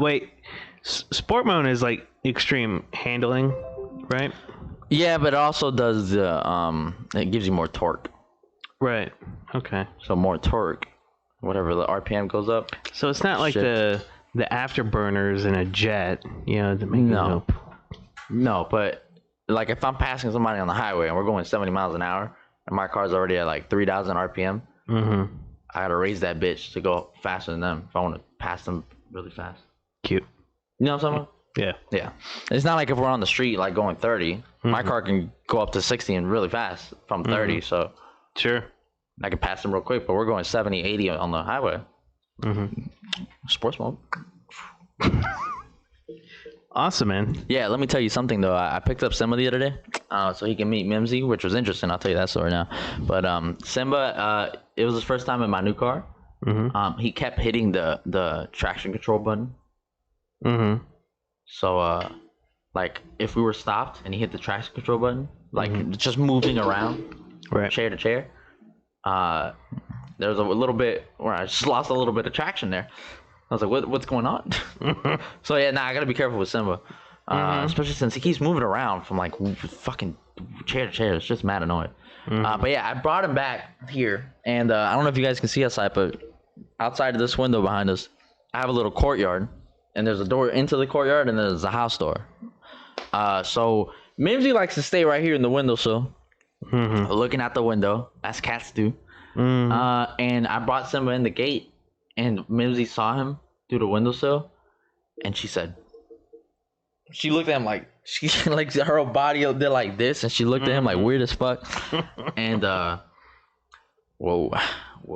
Wait. Sport mode is like extreme handling, right? Yeah, but it also does it gives you more torque. Right. Okay. So more torque, whatever the RPM goes up. So it's not like the afterburners in a jet, you know, to make No, but like if I'm passing somebody on the highway and we're going 70 miles an hour and my car's already at like 3,000 RPM, I gotta raise that bitch to go faster than them if I want to pass them really fast. Cute. You know what I'm talking about? Yeah. Yeah. It's not like if we're on the street like going 30. My car can go up to 60 and really fast from 30, so Sure. I can pass them real quick, but we're going 70, 80 on the highway. Sports mode. Awesome, man. Yeah, let me tell you something though. I picked up Simba the other day, so he can meet Mimsy, which was interesting. I'll tell you that story now. But Simba, it was his first time in my new car. He kept hitting the traction control button. So like if we were stopped and he hit the traction control button, like just moving around, chair to chair, there was a little bit where I just lost a little bit of traction there. I was like, what's going on? So yeah, I gotta be careful with Simba, especially since he keeps moving around from like fucking chair to chair. It's just mad annoying. But yeah, I brought him back here, and I don't know if you guys can see outside, but outside of this window behind us, I have a little courtyard, and there's a door into the courtyard, and there's a house door. So Mimsy likes to stay right here in the windowsill, looking out the window, as cats do. And I brought Simba in the gate, and Mimsy saw him through the windowsill, and she looked at him like, she like her whole body did like this, and she looked at him like weird as fuck. And whoa,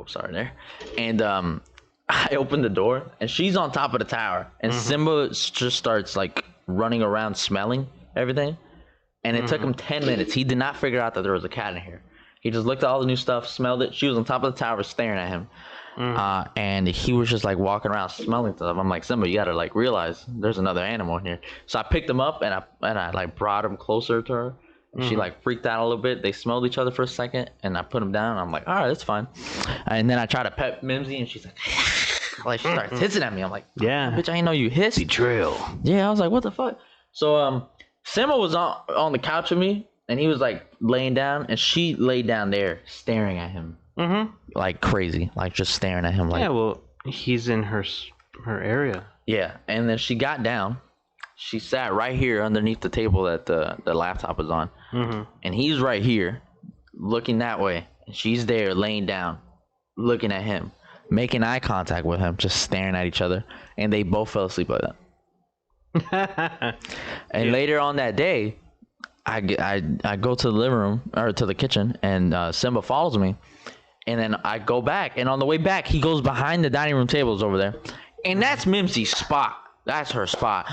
sorry there. And I opened the door, and she's on top of the tower, and Simba just starts like running around smelling everything. And it took him 10 minutes. He did not figure out that there was a cat in here. He just looked at all the new stuff, smelled it. She was on top of the tower staring at him. And he was just like walking around smelling stuff. I'm like, Simba, you gotta like realize there's another animal in here. So I picked him up and I like brought him closer to her. And she like freaked out a little bit. They smelled each other for a second, and I put him down. I'm like, all right, that's fine. And then I try to pet Mimsy, and she's like she starts hissing at me. I'm like, yeah, bitch, I didn't know you hissed. Betrayal. Yeah, I was like, what the fuck? So Simba was on the couch with me, and he was like laying down, and she laid down there staring at him. Like crazy, like just staring at him. Like, yeah, well, he's in her area. Yeah, and then she got down. She sat right here underneath the table that the laptop is on, and he's right here, looking that way, and she's there laying down, looking at him, making eye contact with him, just staring at each other, and they both fell asleep like that. And later on that day, I go to the living room or to the kitchen, and Simba follows me. And then I go back, and on the way back, he goes behind the dining room tables over there. And that's Mimsy's spot. That's her spot.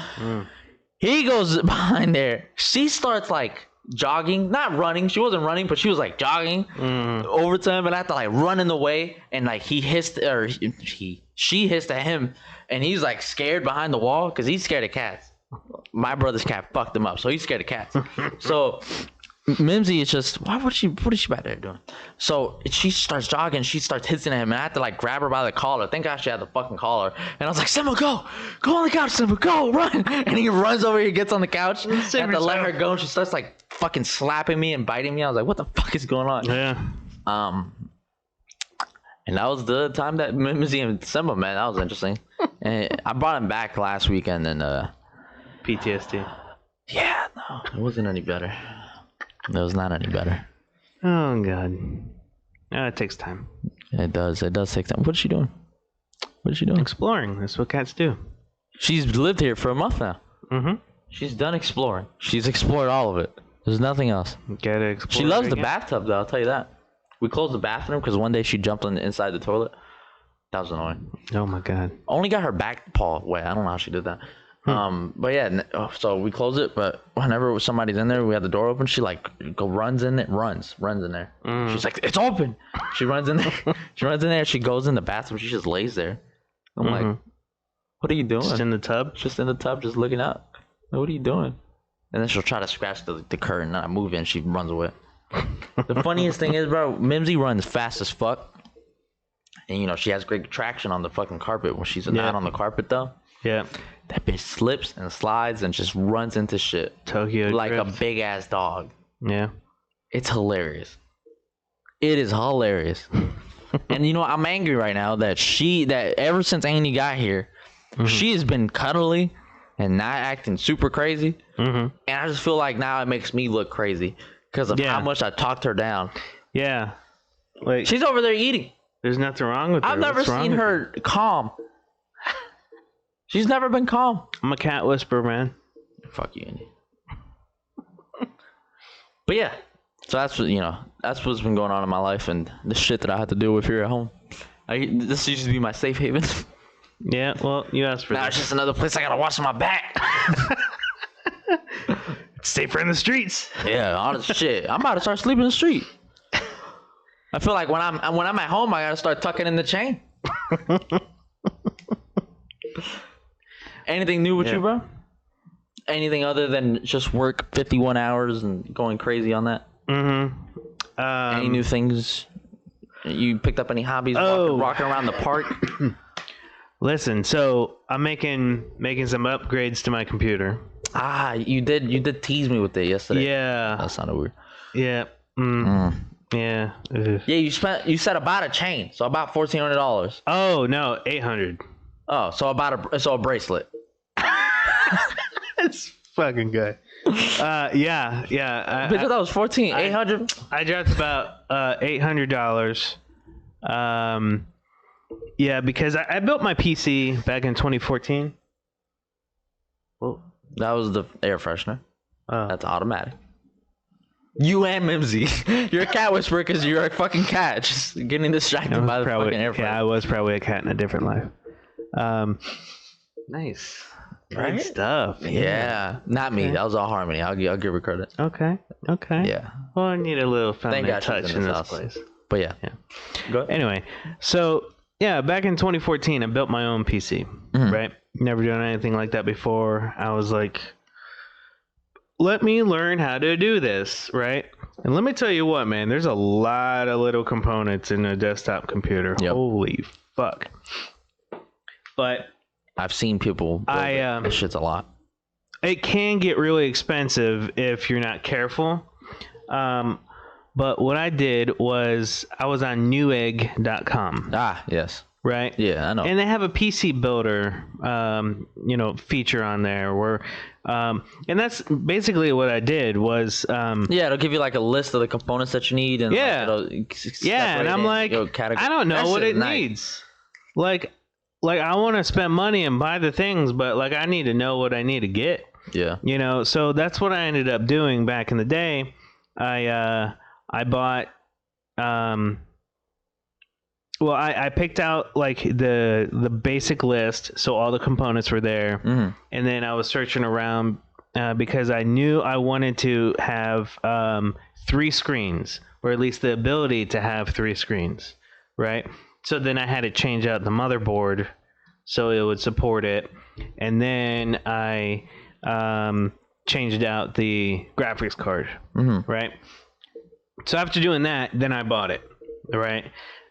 He goes behind there. She starts like jogging, not running. She wasn't running, but she was like jogging over to him. And I had to like run in the way. And like he hissed, or she hissed at him. And he's like scared behind the wall because he's scared of cats. My brother's cat fucked him up, so he's scared of cats. So Mimsy is just, what is she back there doing? So she starts jogging, she starts hissing at him, and I had to like grab her by the collar. Thank God she had the fucking collar. And I was like, Simba, go on the couch, Simba, go, run. And he runs over here, gets on the couch. I had to let her go, and she starts like fucking slapping me and biting me. I was like, what the fuck is going on? Yeah. And that was the time that Mimsy and Simba, man, that was interesting. And I brought him back last weekend, and PTSD. Yeah, no, it wasn't any better. It was not any better. Oh god. It takes time. It does take time. What is she doing? What is she doing? Exploring. That's what cats do. She's lived here for a month now. Mm-hmm. She's done exploring. She's explored all of it. There's nothing else. Gotta explore. She loves the again. bathtub, though. I'll tell you that. We closed the bathroom because one day she jumped inside the toilet. That was annoying. Oh my god. Only got her back paw wet. I don't know how she did that. But yeah, so we close it. But whenever somebody's in there, we have the door open. She like runs in it, runs in there. She's like, it's open. She runs in there. She runs in there. She goes in the bathroom. She just lays there. I'm like, what are you doing? Just in the tub. Just in the tub, just looking up. Like, what are you doing? And then she'll try to scratch the curtain. And I move in. She runs away. The funniest thing is, bro, Mimsy runs fast as fuck. And, you know, she has great traction on the fucking carpet. When she's not on the carpet, though, Yeah. that bitch slips and slides and just runs into shit. Tokyo Like Drift. a big-ass dog. Yeah. It's hilarious. It is hilarious. And, you know, I'm angry right now that ever since Annie got here, she has been cuddly and not acting super crazy. And I just feel like now it makes me look crazy because of how much I talked her down. Yeah. Like, She's over there eating. there's nothing wrong with her. I've never What's wrong seen with her calm. She's never been calm. I'm a cat whisperer, man. Fuck you, Andy. But yeah, so that's what, you know, that's what's been going on in my life and the shit that I had to deal with here at home. This used to be my safe haven. Yeah, well, you asked for Now that. it's just another place I gotta wash my back. It's safer in the streets. Yeah, honest shit. I'm about to start sleeping in the street. I feel like when I'm at home, I gotta start tucking in the chain. Anything new with you, bro? Anything other than just work 51 hours and going crazy on that? Any new things? You picked up any hobbies? Walking around the park? Listen, so I'm making some upgrades to my computer. You did tease me with it yesterday. Yeah. That sounded weird. Yeah. Yeah. Ugh. Yeah, you said about a chain, so about $1,400. Oh no, 800. Oh, so a bracelet. That's fucking good. Yeah. Because that was 800. I dropped about $800. Yeah, because I built my PC back in 2014. Well, that was the air freshener. Oh. That's automatic. You and Mimsy. You're a cat whisperer because you're a fucking cat. Just getting distracted by the fucking air freshener. Yeah, I was probably a cat in a different life. Nice. Right? Good stuff. Yeah. Not me. That was all Harmony. I'll give her credit. Okay. Yeah. Well, I need a little feminine God she's touch in in this this house. place. But yeah. Go ahead. Anyway, so yeah, back in 2014, I built my own PC. Right? Never done anything like that before. I was like, let me learn how to do this, right? And let me tell you what, man, there's a lot of little components in a desktop computer. Yep. Holy fuck. But I've seen people build it. This shit's a lot. it can get really expensive if you're not careful. But what I did was I was on Newegg.com. Yes. Right? Yeah, I know. And they have a PC builder, feature on there where, and that's basically what I did was, Yeah, it'll give you like a list of the components that you need, and Yeah. And I'm like, I don't know what it needs. Like I want to spend money and buy the things, but like I need to know what I need to get. Yeah. So that's what I ended up doing back in the day. I bought, I picked out like the basic list, so all the components were there, and then I was searching around because I knew I wanted to have 3 screens, or at least the ability to have 3 screens, right? So then I had to change out the motherboard so it would support it, and then I changed out the graphics card, right? So after doing that, then I bought it, right?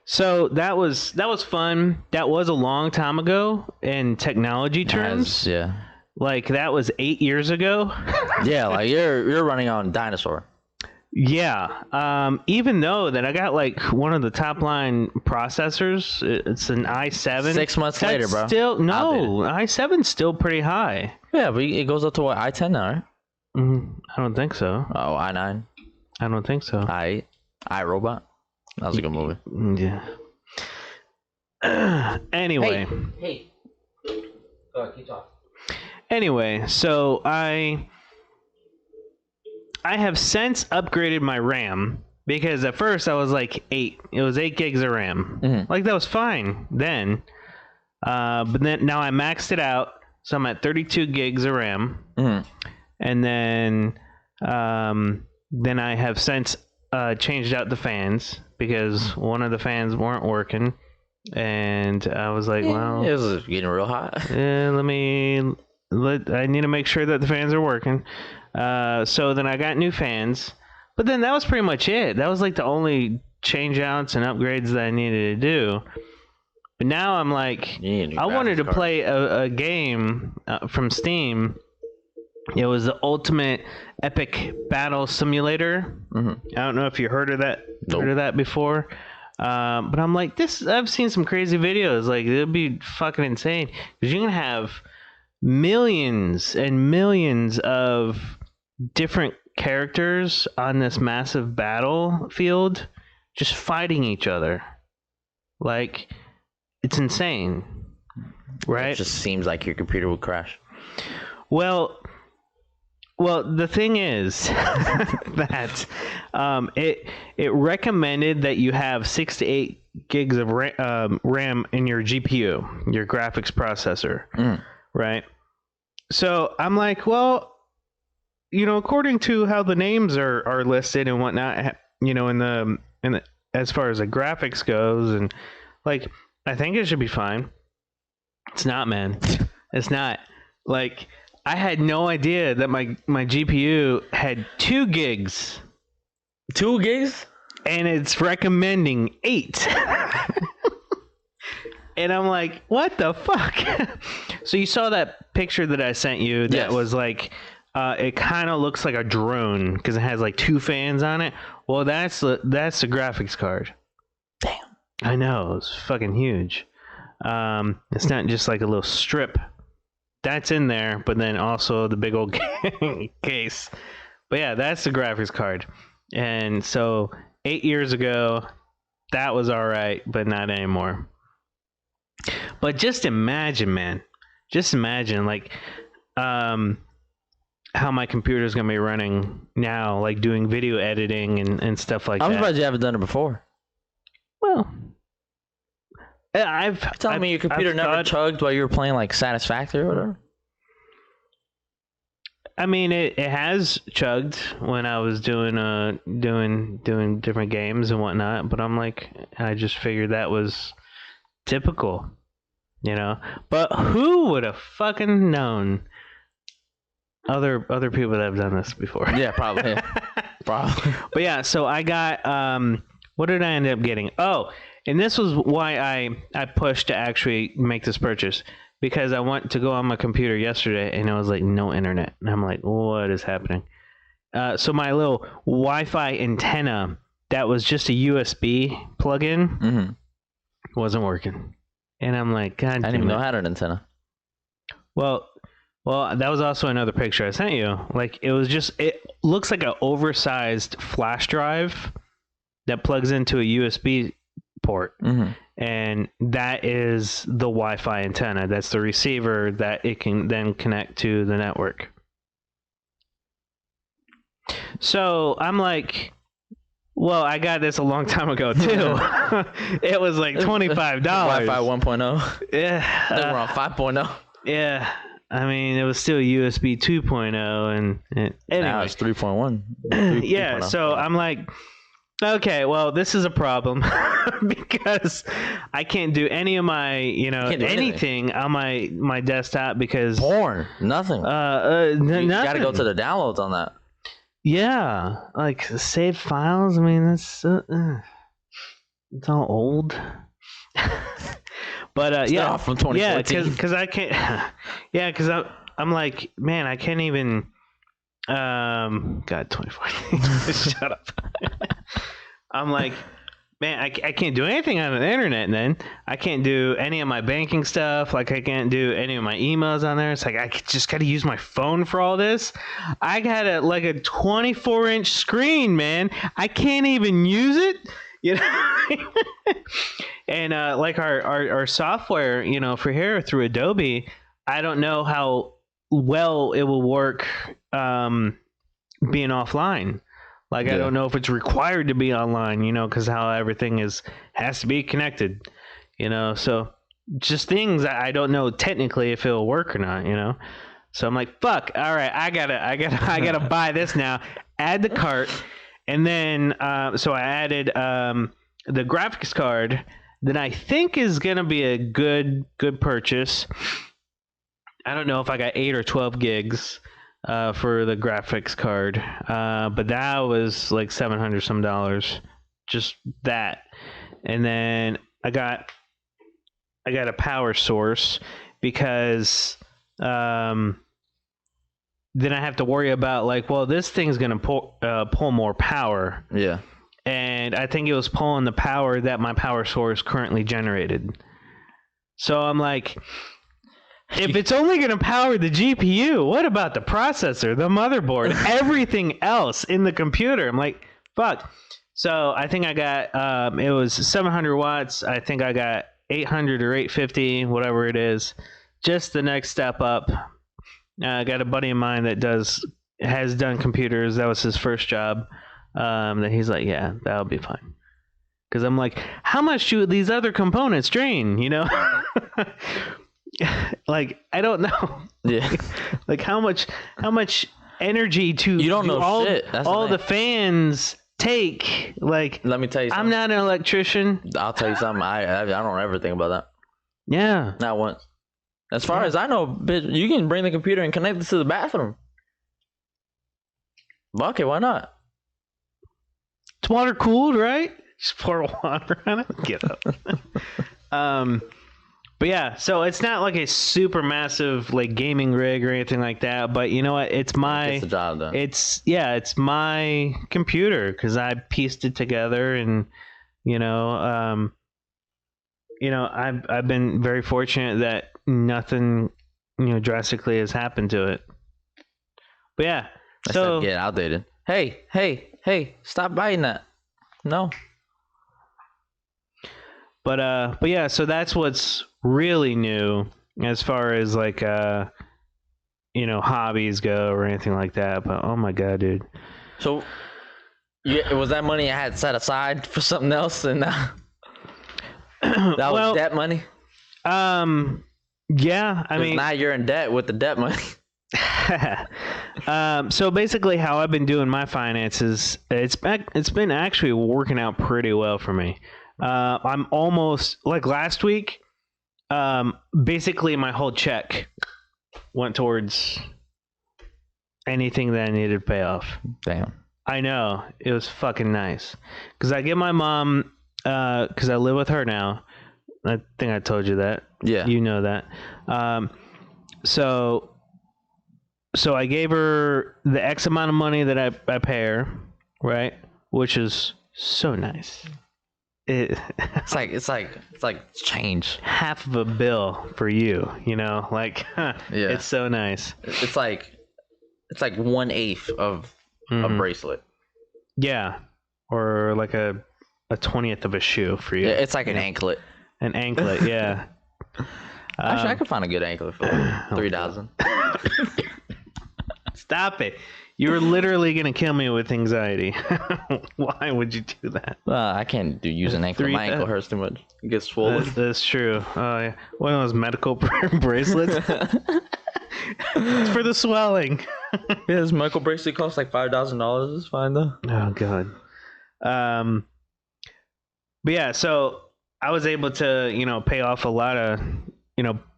So that was fun. That was a long time ago in technology terms. Yeah. Like that was 8 years ago. Yeah, like you're running on dinosaur. Yeah. Even though that I got like one of the top line processors, it's an i7. 6 months later, bro. Still i7's still pretty high. Yeah, but it goes up to what, i10 now, right? I don't think so. Oh, i9, I don't think so. i8, iRobot. That was a good movie. Yeah. Anyway. Hey. Go ahead, keep talking. Anyway, so I have since upgraded my RAM because at first I was like 8. It was 8 gigs of RAM. Mm-hmm. Like that was fine then. But then now I maxed it out, so I'm at 32 gigs of RAM. Mm-hmm. And then I have since changed out the fans because one of the fans weren't working, and I was like, well, it was getting real hot. I need to make sure that the fans are working. So then I got new fans, but then that was pretty much it. That was like the only change outs and upgrades that I needed to do. But now I'm like, I wanted to play a game from Steam. It was the Ultimate Epic Battle Simulator. Mm-hmm. I don't know if you heard of that. Nope. Heard of that before? But I'm like, I've seen some crazy videos. Like, it'll be fucking insane because you can have millions and millions of different characters on this massive battlefield just fighting each other. Like, it's insane, right? It just seems like your computer would crash. Well, the thing is that it recommended that you have 6 to 8 gigs of RAM in your GPU, your graphics processor, right? So I'm like, well, according to how the names are listed and whatnot, in the as far as the graphics goes, and like, I think it should be fine. It's not, man. It's not. Like, I had no idea that my GPU had 2 gigs. 2 gigs? And it's recommending 8. And I'm like, what the fuck? So you saw that picture that I sent you that was like, it kind of looks like a drone because it has like 2 fans on it. Well, that's the graphics card. Damn. I know, it's fucking huge. It's not just like a little strip. That's in there, but then also the big old case. But yeah, that's the graphics card. And so 8 years ago, that was all right, but not anymore. But just imagine, man. Just imagine, like, how my computer's going to be running now, like doing video editing and stuff like that. I'm surprised you haven't done it before. Well, You're telling me your computer never chugged while you were playing like Satisfactory or whatever? I mean, it has chugged when I was doing different games and whatnot, but I'm like, I just figured that was typical, But who would have fucking known? Other people that have done this before. Yeah, probably. Yeah. Probably. But yeah, so I got what did I end up getting? Oh, and this was why I pushed to actually make this purchase, because I went to go on my computer yesterday and it was like no internet. And I'm like, what is happening? So my little Wi-Fi antenna that was just a USB plug-in wasn't working. And I'm like, God damn it. I didn't even know I had an antenna. Well, that was also another picture I sent you. Like, it looks like an oversized flash drive that plugs into a USB port. And that is the Wi-Fi antenna. That's the receiver that it can then connect to the network. So I'm like, well, I got this a long time ago too. It was like $25. Wi-Fi 1.0. Yeah. Then we're on 5.0. Yeah. I mean, it was still USB 2.0 and anyway. Now it's 3.1. Yeah, so I'm like, okay, well, this is a problem because I can't do any of my, anything on my desktop because porn, nothing. You nothing. got to go to the downloads on that. Yeah, like saved files. I mean, that's it's all old. But yeah, from 2014. Yeah, because I can't. Yeah, because I'm like, man, I can't even. God, 2014. Shut up. I'm like, man, I can't do anything on the internet. Then I can't do any of my banking stuff. Like, I can't do any of my emails on there. It's like I just got to use my phone for all this. I got a 24-inch screen, man. I can't even use it. you know. And like our software, you know, for here through Adobe, I don't know how well it will work being offline. Like, I don't know if it's required to be online, you know, because how everything has to be connected, you know. So just things I don't know technically if it'll work or not, you know. So I'm like, fuck, all right, I gotta buy this now. Add the cart, and then so I added the graphics card that I think is gonna be a good purchase. I don't know if I got 8 or 12 gigs. For the graphics card, but that was like $700 some, just that. And then I got a power source because then I have to worry about like, well, this thing's gonna pull more power. Yeah. And I think it was pulling the power that my power source currently generated. So I'm like, if it's only going to power the GPU, what about the processor, the motherboard, everything else in the computer? I'm like, fuck. So I think I got, it was 700 watts. I think I got 800 or 850, whatever it is. Just the next step up. I got a buddy of mine that has done computers. That was his first job. That he's like, yeah, that'll be fine. Because I'm like, how much do these other components drain, you know? Like, I don't know. Yeah. Like how much energy to you don't know all, shit. That's all the fans take. Like, let me tell you something. I'm not an electrician. I'll tell you something. I don't ever think about that. Yeah. Not once. As far as I know, bitch, you can bring the computer and connect it to the bathroom. Fuck it, why not? It's water cooled, right? Just pour water on it. Get up. But yeah, so it's not like a super massive like gaming rig or anything like that. But you know what? It's Gets the job done. It's my computer because I pieced it together, and I've been very fortunate that nothing drastically has happened to it. But yeah, so get outdated. Hey, stop buying that. No. But yeah, so that's what's really new as far as like hobbies go or anything like that. But oh my god, dude. So was that money I had set aside for something else, and that was debt money? Yeah, I mean, now you're in debt with the debt money. So basically how I've been doing my finances, it's been actually working out pretty well for me. I'm almost like last week, basically my whole check went towards anything that I needed to pay off. Damn. I know, it was fucking nice. Cause I give my mom, cause I live with her now. I think I told you that. Yeah. You know that. So I gave her the X amount of money that I pay her, right? Which is so nice. It's like change. Half of a bill for you, like, yeah. It's so nice. It's like 1/8 of a bracelet. Yeah. Or like a 20th of a shoe for you. Yeah, it's like an anklet. An anklet, yeah. Actually, I could find a good anklet for like 3,000. Stop it. You were literally going to kill me with anxiety. Why would you do that? I can't use an anklet. My ankle hurts too much. It gets swollen. That's true. Oh, yeah. One of those medical bracelets. It's for the swelling. Yeah, this medical bracelet costs like $5,000. It's fine though. Oh, God. But yeah, so I was able to, pay off a lot of,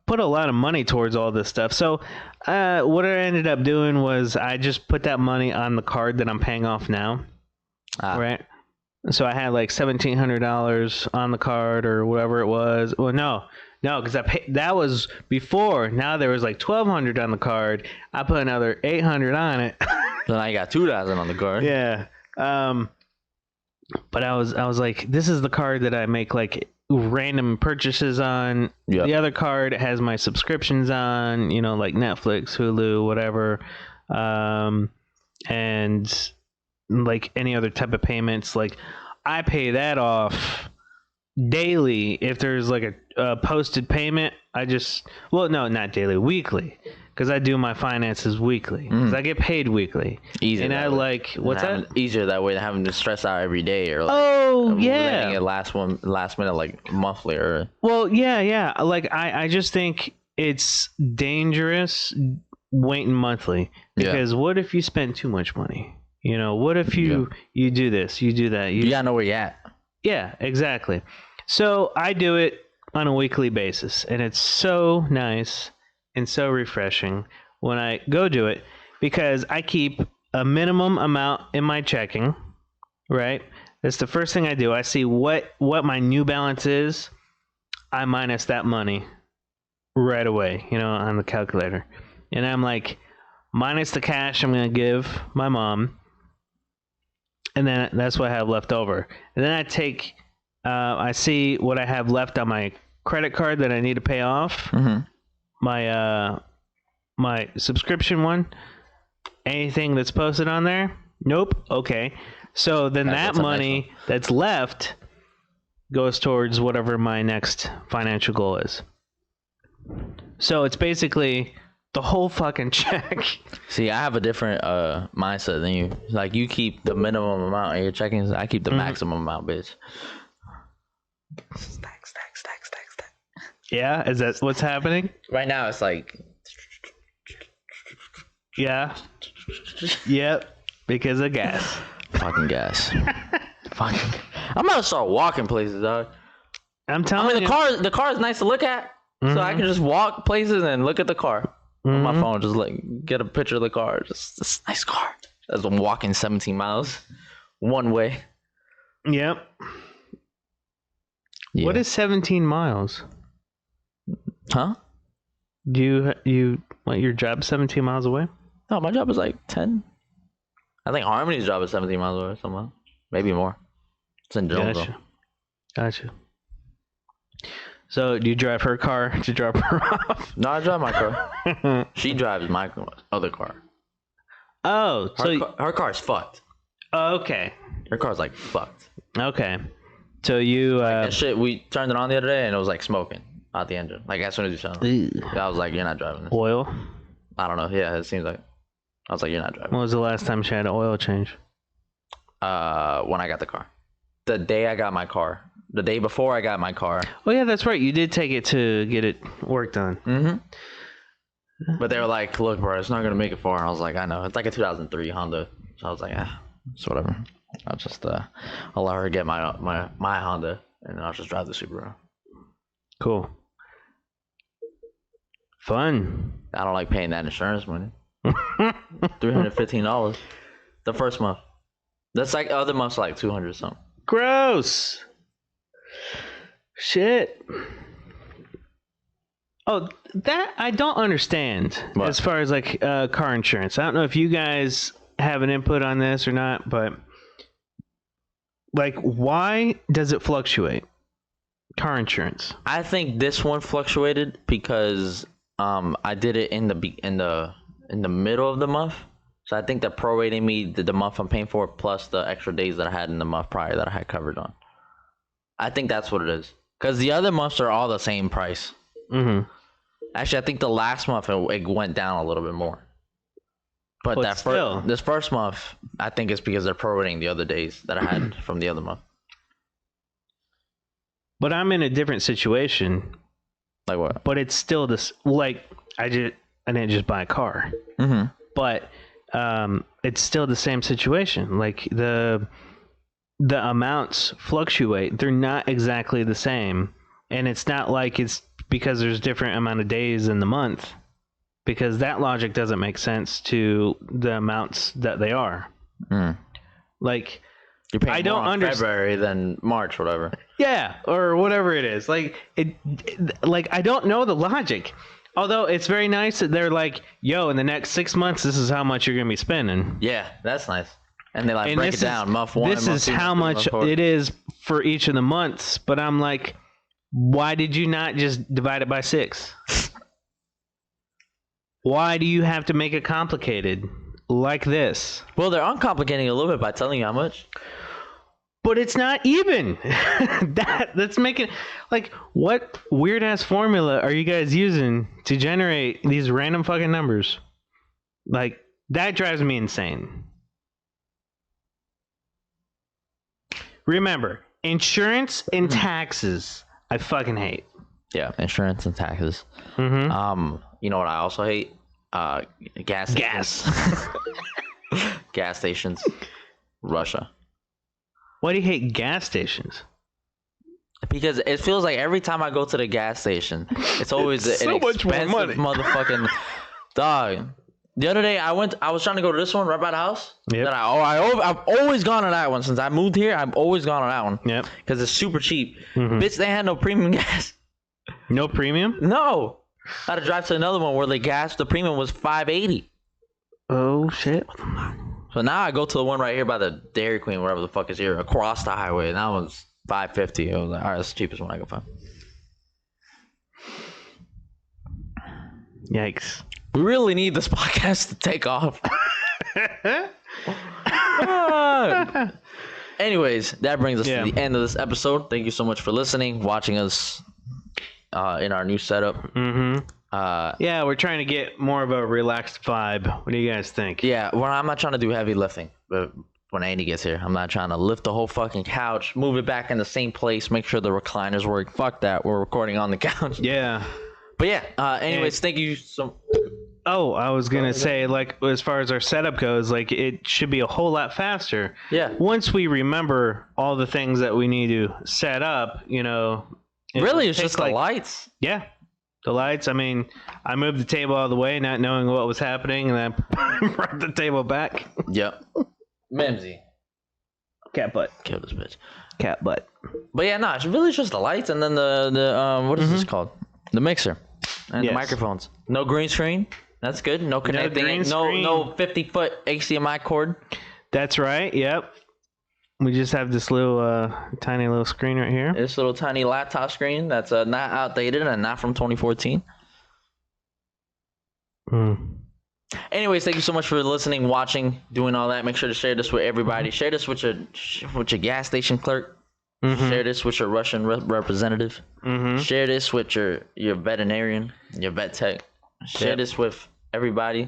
put a lot of money towards all this stuff. So what I ended up doing was I just put that money on the card that I'm paying off now. Right. So I had like $1,700 on the card or whatever it was. Well, no, because that was before. Now there was like $1,200 on the card. I put another $800 on it. Then I got $2,000 on the card. Yeah. But I was like, this is the card that I make like random purchases on. Yep. The other card has my subscriptions on, like Netflix, Hulu, whatever, and like any other type of payments. Like I pay that off daily. If there's like a posted payment, no, not daily, weekly, because I do my finances weekly. Because I get paid weekly. Easier. And that I way. like, what's that? Easier that way than having to stress out every day or like letting yeah. it last minute, like monthly or. Well, yeah. Like I just think it's dangerous waiting monthly, because what if you spend too much money? You know, what if you do this, you do that? You gotta know where you're at. Yeah, exactly. So I do it on a weekly basis, and it's so nice and so refreshing when I go do it, because I keep a minimum amount in my checking, right? That's the first thing I do. I see what my new balance is. I minus that money right away, on the calculator. And I'm like, minus the cash I'm going to give my mom. And then that's what I have left over. And then I see what I have left on my credit card that I need to pay off. My subscription one. Anything that's posted on there? Nope. Okay. So then that money that's left goes towards whatever my next financial goal is. So it's basically the whole fucking check. See, I have a different mindset than you. Like, you keep the minimum amount in your checkings. I keep the maximum amount, bitch. Stack. Yeah? Is that what's happening? Right now, it's like... Yeah. Yep. Because of gas. Fucking gas. Fucking... I'm about to start walking places, dog. I'm telling you. The car is nice to look at. So I can just walk places and look at the car. On my phone, just like get a picture of the car. Just this nice car. As I'm walking 17 miles one way. Yep. Yeah. What is 17 miles? Huh? Do you want your job 17 miles away? No, my job is like 10. I think Harmony's job is 17 miles away somewhere. Maybe more. It's in Jonesville. Gotcha. So, do you drive her car to drop her off? No, I drive my car. She drives my other car. Oh, Her car's fucked. Okay. Her car's like fucked. Okay. So you... that shit, we turned it on the other day and it was like smoking out the engine. Like as soon as you turned it on. I was like, you're not driving this. Oil? I don't know. Yeah, it seems like. I was like, you're not driving. When was the last time she had an oil change? When I got the car. The day I got my car. The day before I got my car. Oh, yeah, that's right. You did take it to get it worked on. Mm-hmm. But they were like, look, bro, it's not going to make it far. And I was like, I know. It's like a 2003 Honda. So I was like, it's whatever. I'll just I'll let her get my Honda, and then I'll just drive the Subaru. Cool. Fun. I don't like paying that insurance money. $315 the first month. That's like other months like 200 something. Gross. Shit. Oh, that I don't understand. What? As far as like car insurance. I don't know if you guys have an input on this or not, but like, why does it fluctuate? Car insurance. I think this one fluctuated because I did it in the middle of the month. So I think they're prorating me the month I'm paying for plus the extra days that I had in the month prior that I had covered on. I think that's what it is. Because the other months are all the same price. Mm-hmm. Actually, I think the last month it went down a little bit more. But this first month, I think it's because they're prorating the other days that I had from the other month. But I'm in a different situation. Like what? But it's still this. Like I didn't just buy a car. Mm-hmm. But it's still the same situation. Like the amounts fluctuate. They're not exactly the same, and it's not like it's because there's different amount of days in the month, because that logic doesn't make sense to the amounts that they are. Like, you're paying more on February than March, whatever. Yeah, or whatever it is. Like like I don't know the logic. Although it's very nice that they're like, yo, in the next 6 months, this is how much you're gonna be spending. Yeah, that's nice. And they like break it down, month one. This is how much it is for each of the months. But I'm like, why did you not just divide it by 6? Why do you have to make it complicated like this? Well, they're uncomplicating a little bit by telling you how much. but it's not even. That's making like, what weird ass formula are you guys using to generate these random fucking numbers? Like, that drives me insane. Remember, insurance and taxes, I fucking hate. Yeah, insurance and taxes. Mm-hmm. You know what I also hate? Gas. Gas stations. Russia. Why do you hate gas stations? Because it feels like every time I go to the gas station, it's always It's so an much more expensive money. motherfucking dog. The other day I was trying to go to this one right by the house. Yep. Then I've always gone to that one since I moved here. I've always gone to that one. Yep. Because it's super cheap. Mhm. Bitch, they had no premium gas. No premium? No. I had to drive to another one where the premium was $5.80. Oh, shit. So now I go to the one right here by the Dairy Queen, whatever the fuck is here, across the highway, and that one's $5.50. I was like, all right, that's the cheapest one I can find. Yikes. We really need this podcast to take off. Anyways, that brings us to the end of this episode. Thank you so much for listening, watching us in our new setup. Mm-hmm. Yeah, we're trying to get more of a relaxed vibe. What do you guys think? Yeah, well, I'm not trying to do heavy lifting, but when Andy gets here, I'm not trying to lift the whole fucking couch, move it back in the same place, make sure the recliners work. Fuck that. We're recording on the couch. Yeah. But yeah, anyways, thank you so. Oh, I was gonna say, like, as far as our setup goes, like, it should be a whole lot faster. Yeah. Once we remember all the things that we need to set up, you know. Really, it's just like the lights. Yeah, the lights. I mean, I moved the table out of the way, not knowing what was happening, and then brought the table back. Yep. Mimsy. Cat butt. Kill this bitch. Cat butt. But yeah, no, it's really just the lights and then the what is this called? The mixer and the microphones. No green screen. That's good. No connecting. green No screen. 50-foot HDMI cord. That's right. Yep. We just have this little tiny little screen right here. This little tiny laptop screen that's not outdated and not from 2014. Anyways, thank you so much for listening, watching, doing all that. Make sure to share this with everybody. Share this with your gas station clerk. Share this with your Russian representative. Share this with your veterinarian, your vet tech. Share this with everybody.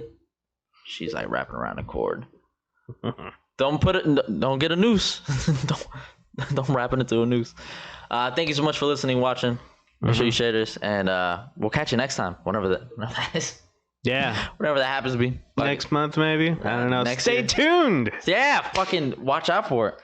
She's like wrapping around a cord. Don't get a noose. don't wrap it into a noose. Thank you so much for listening, watching. Make sure you share this, and we'll catch you next time, whenever that is. Yeah. Whatever that happens to be. Next month, maybe. I don't know. Next Stay year. tuned. Yeah, fucking watch out for it.